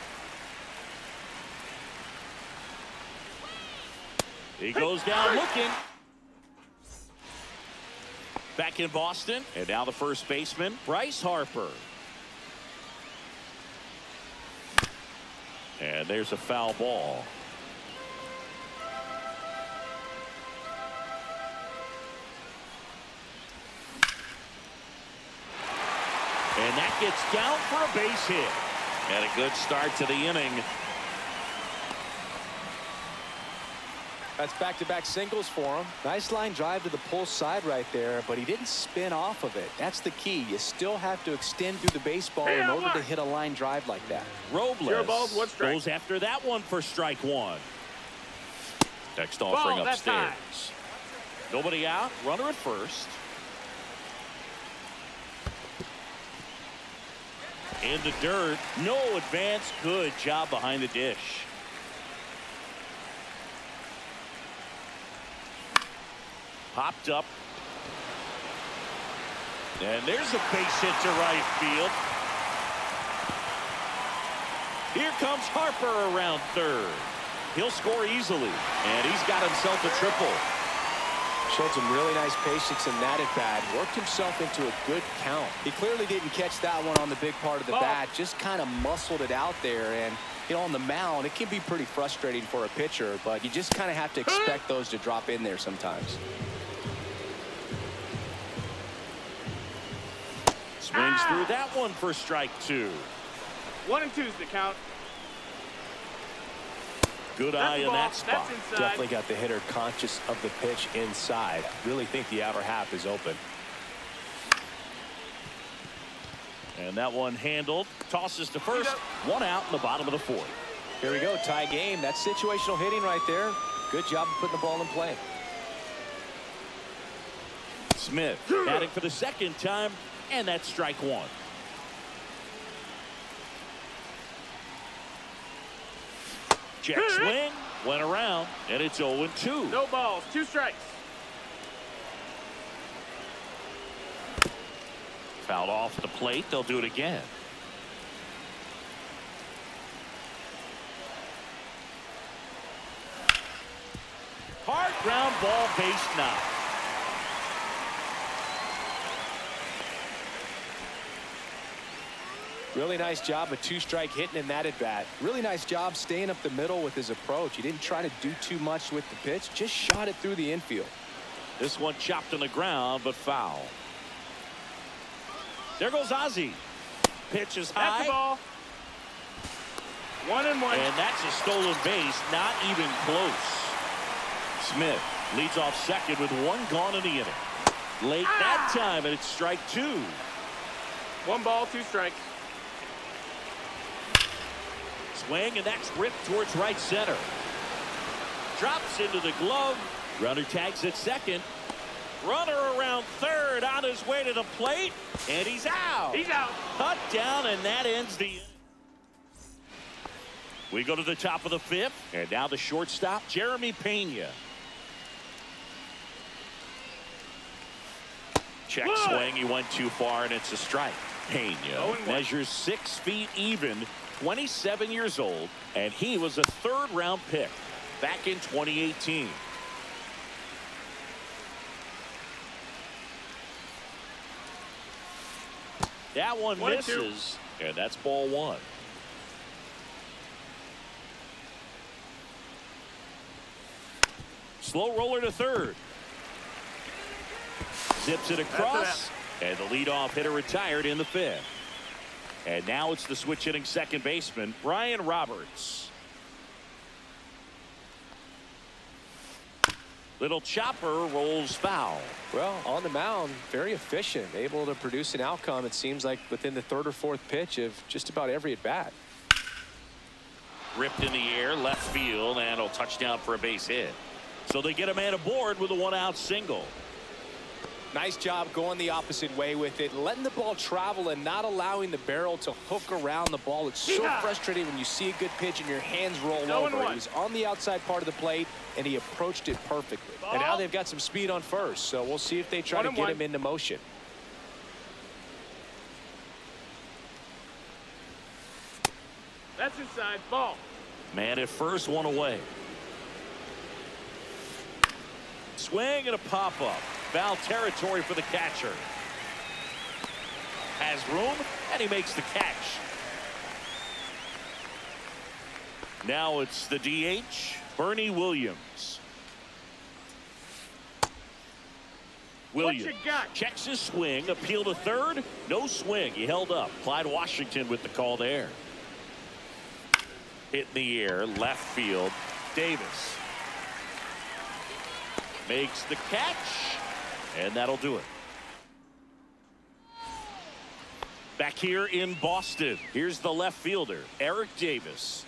He goes down looking. Back in Boston, and now the first baseman, Bryce Harper. And there's a foul ball. And that gets down for a base hit. And a good start to the inning. That's back-to-back singles for him. Nice line drive to the pull side right there, but he didn't spin off of it. That's the key. You still have to extend through the baseball in order to hit a line drive like that. Robles goes after that one for strike one. Next offering upstairs. Nobody out. Runner at first. In the dirt. No advance. Good job behind the dish. Popped up. And there's a base hit to right field. Here comes Harper around third. He'll score easily. And he's got himself a triple. Showed some really nice patience in that at bat. Worked himself into a good count. He clearly didn't catch that one on the big part of the bat. Just kind of muscled it out there. And, you know, on the mound, it can be pretty frustrating for a pitcher. But you just kind of have to expect those to drop in there sometimes. Swings through that one for strike two. 1 and 2's the count. Good eye in that spot. Definitely got the hitter conscious of the pitch inside. Really think the outer half is open. And that one handled. Tosses to first. 1 out in the bottom of the 4th. Here we go. Tie game. That's situational hitting right there. Good job of putting the ball in play. Smith batting for the second time. And that's strike one. Check swing. Went around. And it's 0-2. No balls. 2 strikes. Fouled off the plate. They'll do it again. Hard ground ball, base knock. Really nice job of 2-strike hitting in that at bat. Really nice job staying up the middle with his approach. He didn't try to do too much with the pitch. Just shot it through the infield. This one chopped on the ground, but foul. There goes Ozzie. Pitch is high. That's the ball. 1 and 1. And that's a stolen base. Not even close. Smith leads off second with 1 gone in the inning. Late that time, and it's strike 2. 1 ball, 2 strikes. Swing, and that's ripped towards right center. Drops into the glove. Runner tags at second. Runner around third on his way to the plate. And he's out. He's out. Cut down, and that ends the inning. We go to the top of the 5th. And now the shortstop, Jeremy Pena. Check swing. He went too far, and it's a strike. Pena measures 6 feet even. 27 years old, and he was a 3rd-round pick back in 2018. That one misses, and that's ball 1. Slow roller to third. Zips it across, and the leadoff hitter retired in the 5th. And now it's the switch hitting second baseman, Brian Roberts. Little chopper rolls foul. Well, on the mound, very efficient, able to produce an outcome, it seems like, within the 3rd or 4th pitch of just about every at bat. Ripped in the air, left field, and a touchdown for a base hit. So they get a man aboard with a 1-out single. Nice job going the opposite way with it, letting the ball travel and not allowing the barrel to hook around the ball. It's so frustrating when you see a good pitch and your hands roll over. He was on the outside part of the plate, and he approached it perfectly. And now they've got some speed on first, so we'll see if they try to get him into motion. That's inside. Ball. Man at first, 1 away. Swing and a pop-up. Foul territory for the catcher. Has room, and he makes the catch. Now it's the DH, Bernie Williams. Williams checks his swing, appeal to third. No swing. He held up. Clyde Washington with the call there. Hit in the air, left field. Davis. makes the catch, and that'll do it. Back here in Boston, here's the left fielder, Eric Davis.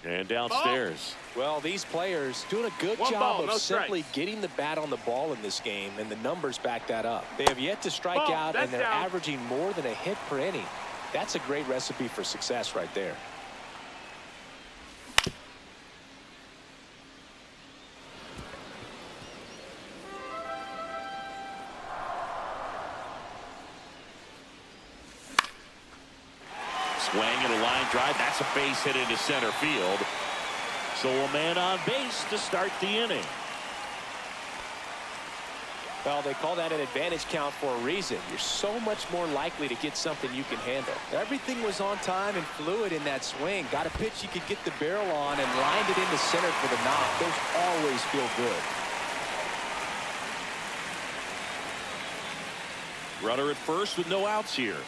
And downstairs. Well, these players doing a good job of simply getting the bat on the ball in this game, and the numbers back that up. They have yet to strike out, and they're averaging more than a hit per inning. That's a great recipe for success right there. Swing and a line drive. That's a base hit into center field. So a man on base to start the inning. Well, they call that an advantage count for a reason. You're so much more likely to get something you can handle. Everything was on time and fluid in that swing. Got a pitch you could get the barrel on and lined it into center for the knock. Those always feel good. Runner at first with no outs here.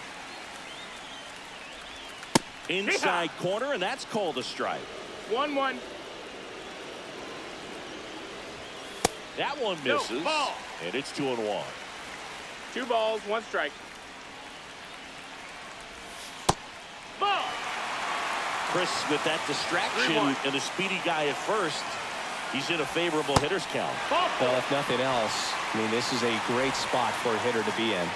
Inside corner, and that's called a strike. 1-1. That one misses, and it's 2-1. 2 balls, 1 strike. Ball. Chris with that distraction and a speedy guy at first. He's in a favorable hitter's count. Well, if nothing else, I mean, this is a great spot for a hitter to be in.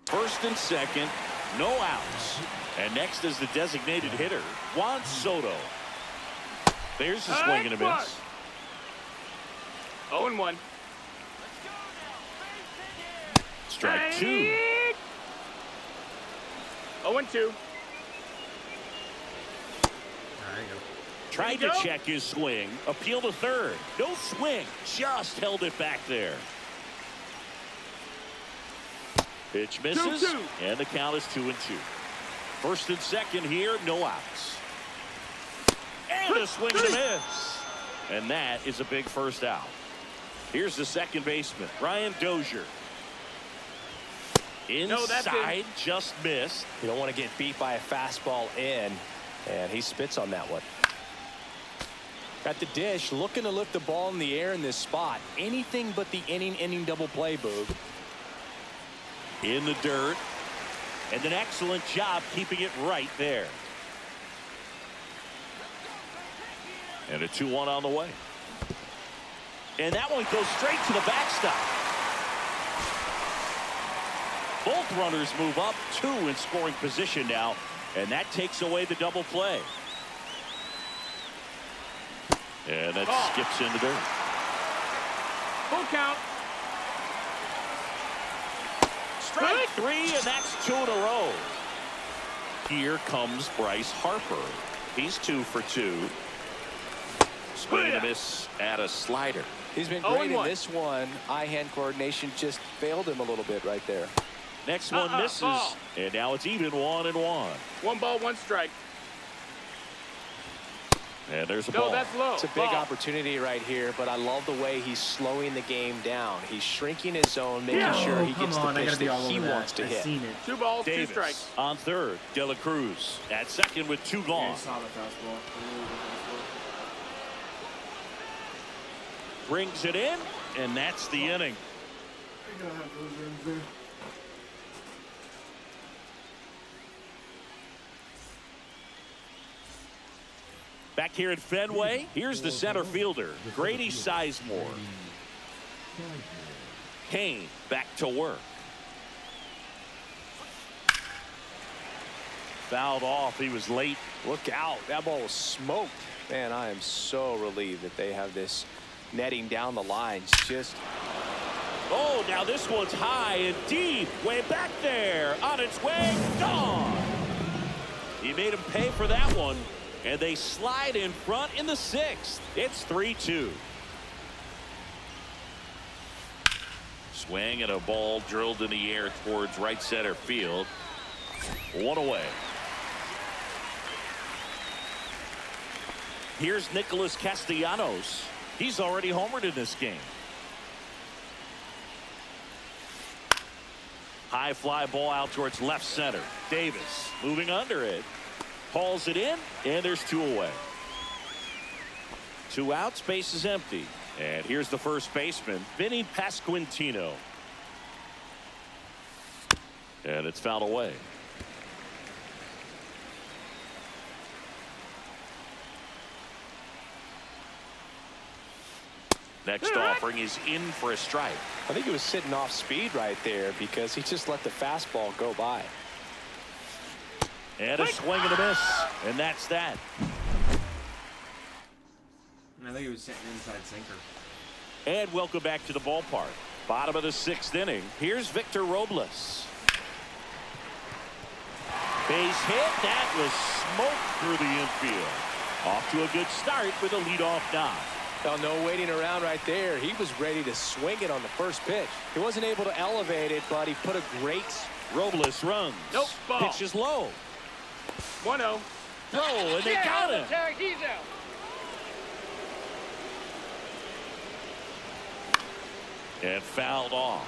First and second, no outs. And next is the designated hitter, Juan Soto. There's the swing and a miss. 0-1. Strike 2. 0-2. Tried to check his swing. Appeal to third. No swing. Just held it back there. Pitch misses. 2-2. And the count is 2-2. First and second here. No outs. And a swing and a miss. And that is a big first out. Here's the second baseman, Ryan Dozier. Inside, just missed. You don't want to get beat by a fastball in, and he spits on that one. At the dish, looking to lift the ball in the air in this spot. Anything but the inning double play, Boog. In the dirt, and an excellent job keeping it right there. And a 2-1 on the way. And that one goes straight to the backstop. Both runners move up, 2 in scoring position now, and that takes away the double play. And that skips into dirt. Full count. Strike 3, and that's 2 in a row. Here comes Bryce Harper. He's 2 for 2. Swing and a miss at a slider. He's been great in this one. Eye-hand coordination just failed him a little bit right there. Next one misses, and now it's even 1-1. 1 ball, 1 strike. And there's a ball. No, that's low. It's a big opportunity right here, but I love the way he's slowing the game down. He's shrinking his zone, making sure he gets the pitch that he wants to hit. 2 balls, Davis 2 strikes. on third. De La Cruz at second with 2 gone. Brings it in, and that's the inning. Back here at Fenway, here's the center fielder, Grady Sizemore. Kane back to work. Fouled off. He was late. Look out. That ball was smoked. Man, I am so relieved that they have this netting down the lines. Just. Oh, now this one's high and deep. Way back there. On its way. Gone. He made him pay for that one. And they slide in front in the 6th. It's 3-2. Swing and a ball drilled in the air towards right center field. 1 away. Here's Nicholas Castellanos. He's already homered in this game. High fly ball out towards left center. Davis moving under it. Hauls it in, and there's 2 away. 2 outs, base is empty. And here's the first baseman, Vinny Pasquantino. And it's fouled away. Next offering is in for a strike. I think he was sitting off speed right there because he just let the fastball go by. And a swing and a miss. And that's that. I think he was sitting inside sinker. And welcome back to the ballpark. Bottom of the 6th inning. Here's Victor Robles. Base hit. That was smoked through the infield. Off to a good start with a leadoff knock. Well, no waiting around right there. He was ready to swing it on the first pitch. He wasn't able to elevate it, but he put a great... Robles runs. Nope, ball. Pitch is low. 1-0. Throw, and they got him. Tag, he's out. And fouled off.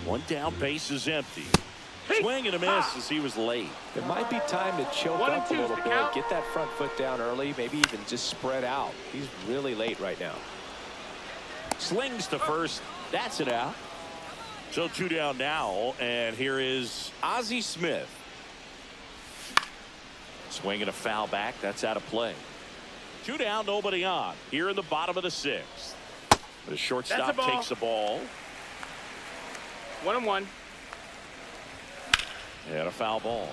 1 down, base is empty. Swing and a miss as he was late. It might be time to choke 1 and up a 2's little the bit. count. Get that front foot down early. Maybe even just spread out. He's really late right now. Slings to first. That's it out. So 2 down now. And here is Ozzie Smith. Swing and a foul back. That's out of play. 2 down, nobody on. Here in the bottom of the 6th. The shortstop takes the ball. 1-1. And a foul ball.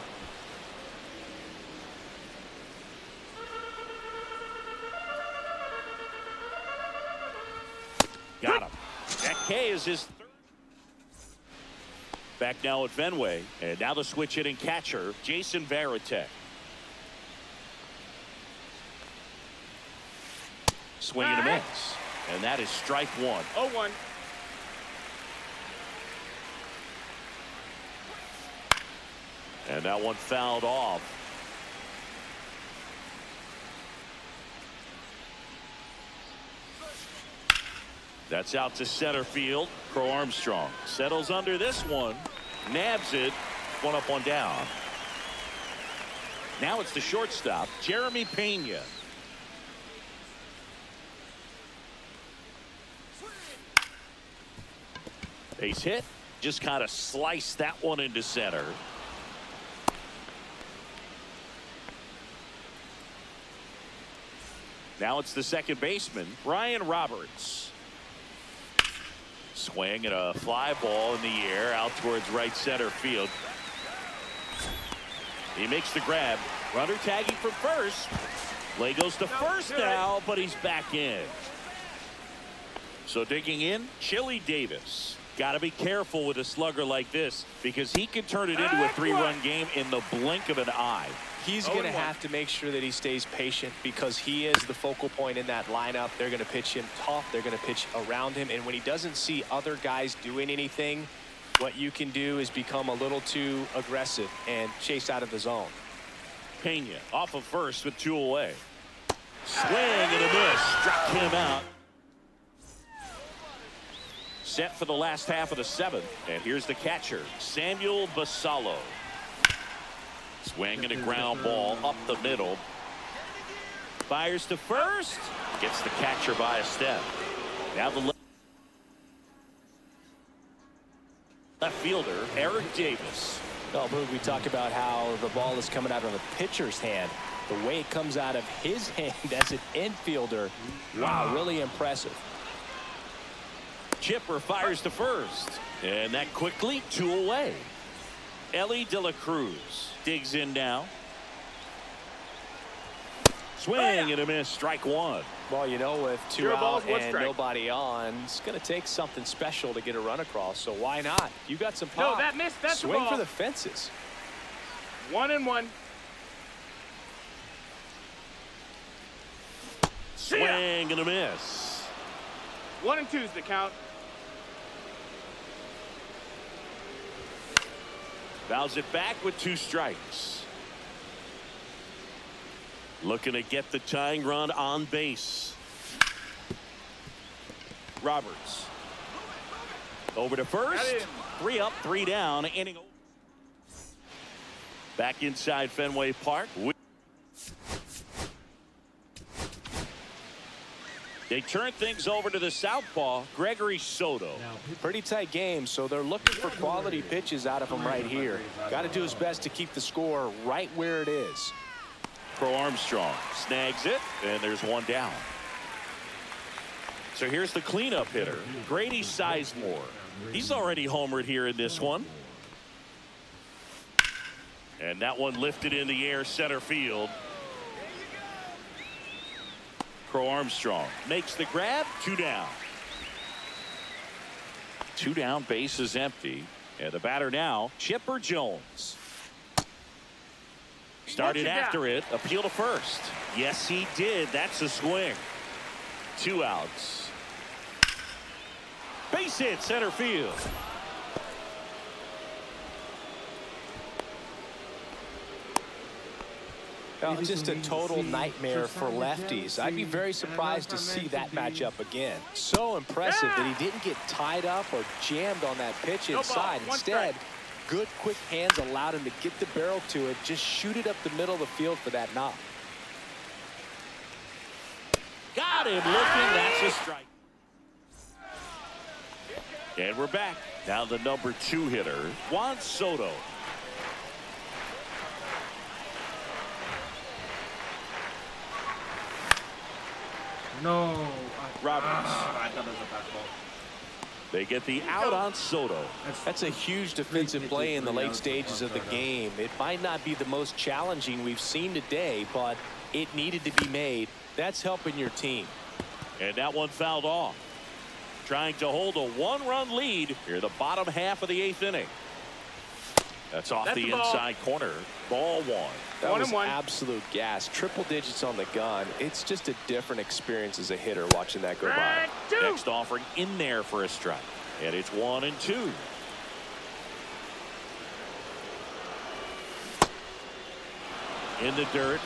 Got him. That K is his 3rd. Back now at Fenway. And now the switch hitting catcher, Jason Varitek. Swing and a miss. And that is strike 1. 0-1. And that one fouled off. That's out to center field. Crow Armstrong settles under this one. Nabs it. 1 up, 1 down. Now it's the shortstop, Jeremy Pena. Base hit. Just kind of sliced that one into center. Now it's the second baseman, Brian Roberts. Swing and a fly ball in the air out towards right center field. He makes the grab. Runner tagging from first. Play goes to first now, but he's back in. So digging in, Chili Davis. Got to be careful with a slugger like this because he can turn it into a 3-run game in the blink of an eye. He's going to have to make sure that he stays patient because he is the focal point in that lineup. They're going to pitch him tough. They're going to pitch around him. And when he doesn't see other guys doing anything, what you can do is become a little too aggressive and chase out of the zone. Pena off of first with 2 away. Swing and a miss. Struck him out. Set for the last half of the 7th. And here's the catcher, Samuel Basallo. Swing and a ground ball up the middle. Fires to first. Gets the catcher by a step. Now the left fielder, Eric Davis. Well, Boog, we talk about how the ball is coming out of the pitcher's hand. The way it comes out of his hand as an infielder, wow, really impressive. Chipper fires to first. And that quickly 2 away. Ellie De La Cruz digs in now. Swing and a miss. Strike 1. Well, you know, with 2 0 out balls, 1 and strike. nobody on, it's going to take something special to get a run across. So why not? You got some pop. No, that missed. That's the Swing ball. for the fences. 1-1. Swing and a miss. 1-2's the count. Fouls it back with 2 strikes. Looking to get the tying run on base. Roberts Over to first. Got him. 3 up, 3 down. Inning. Back inside Fenway Park. They turn things over to the southpaw, Gregory Soto. Pretty tight game, so they're looking for quality pitches out of him right here. Got to do his best to keep the score right where it is. Crow Armstrong snags it, and there's 1 down. So here's the cleanup hitter, Grady Sizemore. He's already homered here in this one. And that one lifted in the air center field. Crow Armstrong makes the grab. 2 down. 2 down, base is empty. And the batter now, Chipper Jones. Started after it, appeal to first. Yes, he did. That's a swing. 2 outs. Base hit center field. Well, just a total nightmare for lefties. I'd be very surprised to see that matchup again. So impressive that he didn't get tied up or jammed on that pitch inside. Instead, good quick hands allowed him to get the barrel to it, just shoot it up the middle of the field for that knock. Got him looking. That's a strike. And we're back. Now the number 2 hitter, Juan Soto. No. Roberts. I thought it was a back ball. They get the out on Soto. That's a huge defensive play in the late stages of the game. It might not be the most challenging we've seen today, but it needed to be made. That's helping your team. And that one fouled off. Trying to hold a 1-run lead here the bottom half of the 8th inning. That's off the inside corner. Ball 1. That was absolute gas. Triple digits on the gun. It's just a different experience as a hitter watching that go by. Next offering in there for a strike. And it's 1-2. In the dirt.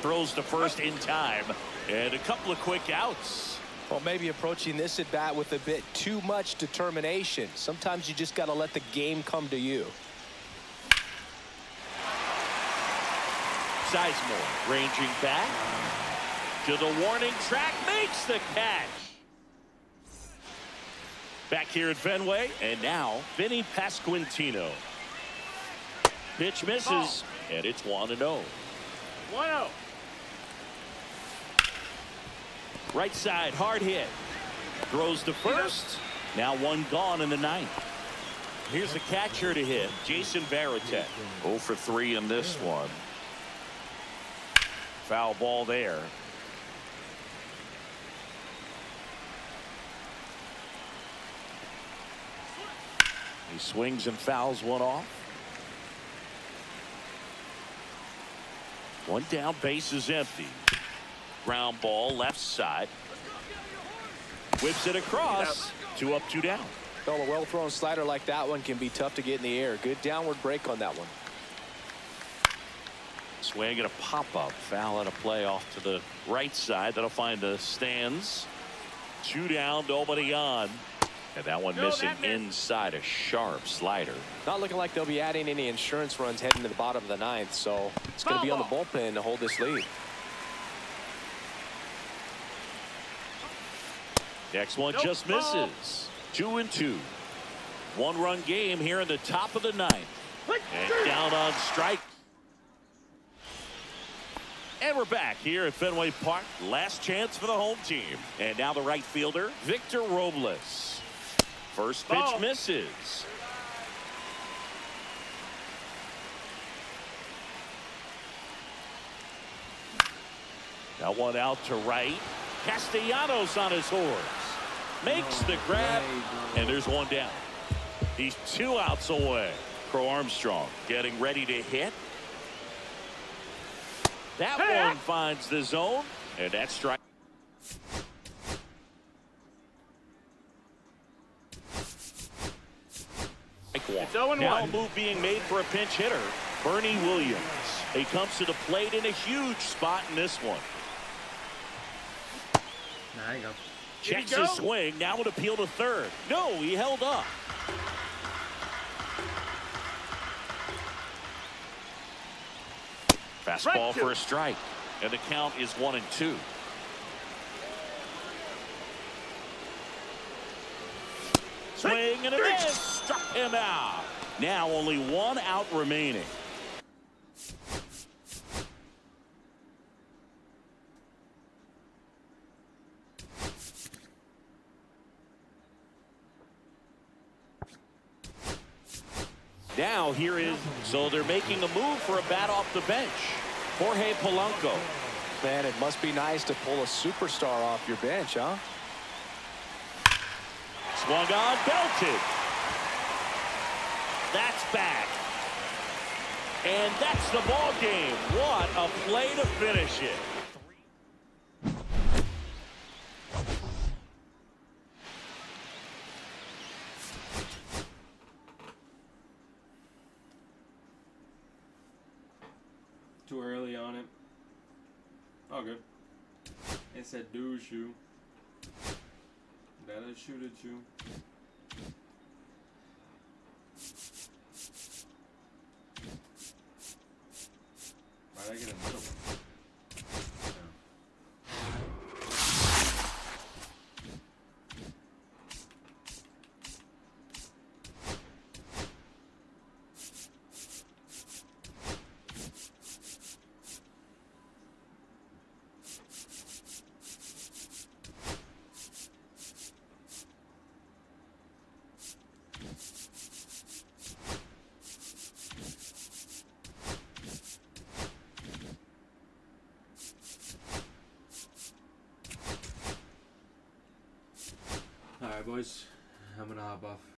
Throws to first in time. And a couple of quick outs. Well, maybe approaching this at bat with a bit too much determination. Sometimes you just got to let the game come to you. Sizemore ranging back to the warning track, makes the catch. Back here at Fenway, and now Vinny Pasquantino. Pitch misses, and it's 1-0. 1-0. Right side, hard hit. Throws to first. Now 1 gone in the 9th. Here's the catcher to hit, Jason Varitek. 0 for 3 in this one. Foul ball there. He swings and fouls one off. 1 down, base is empty. Ground ball left side. Whips it across. 2 up, 2 down. Well, a well-thrown slider like that one can be tough to get in the air. Good downward break on that one. Swing and a pop-up. Foul and a play off to the right side. That'll find the stands. 2 down, nobody on. And that one missing inside, a sharp slider. Not looking like they'll be adding any insurance runs heading to the bottom of the 9th, so it's going to be on the bullpen to hold this lead. Next one just misses. 2-2. 1-run game here in the top of the 9th. And down on strike. And we're back here at Fenway Park. Last chance for the home team. And now the right fielder, Victor Robles. First pitch misses. That one out to right. Castellanos on his horse. Makes the grab. And there's 1 down. He's 2 outs away. Crow Armstrong getting ready to hit. That one finds the zone. And that's strike. It's 0-1. Now a move being made for a pinch hitter, Bernie Williams. He comes to the plate in a huge spot in this one. There you go. checks go? his swing. Now an appeal to third. No, he held up. Fastball for a strike. And the count is 1-2. Swing and a miss. Struck him out. Now only one out remaining. Now here is, so they're making a move for a bat off the bench. Jorge Polanco. Man, it must be nice to pull a superstar off your bench, huh? Swung on, belted. That's back. And that's the ball game. What a play to finish it. Too early on it. All good. It said do shoot. That'll shoot at you. Why'd I get another one? Alright, boys, I'm gonna hop off.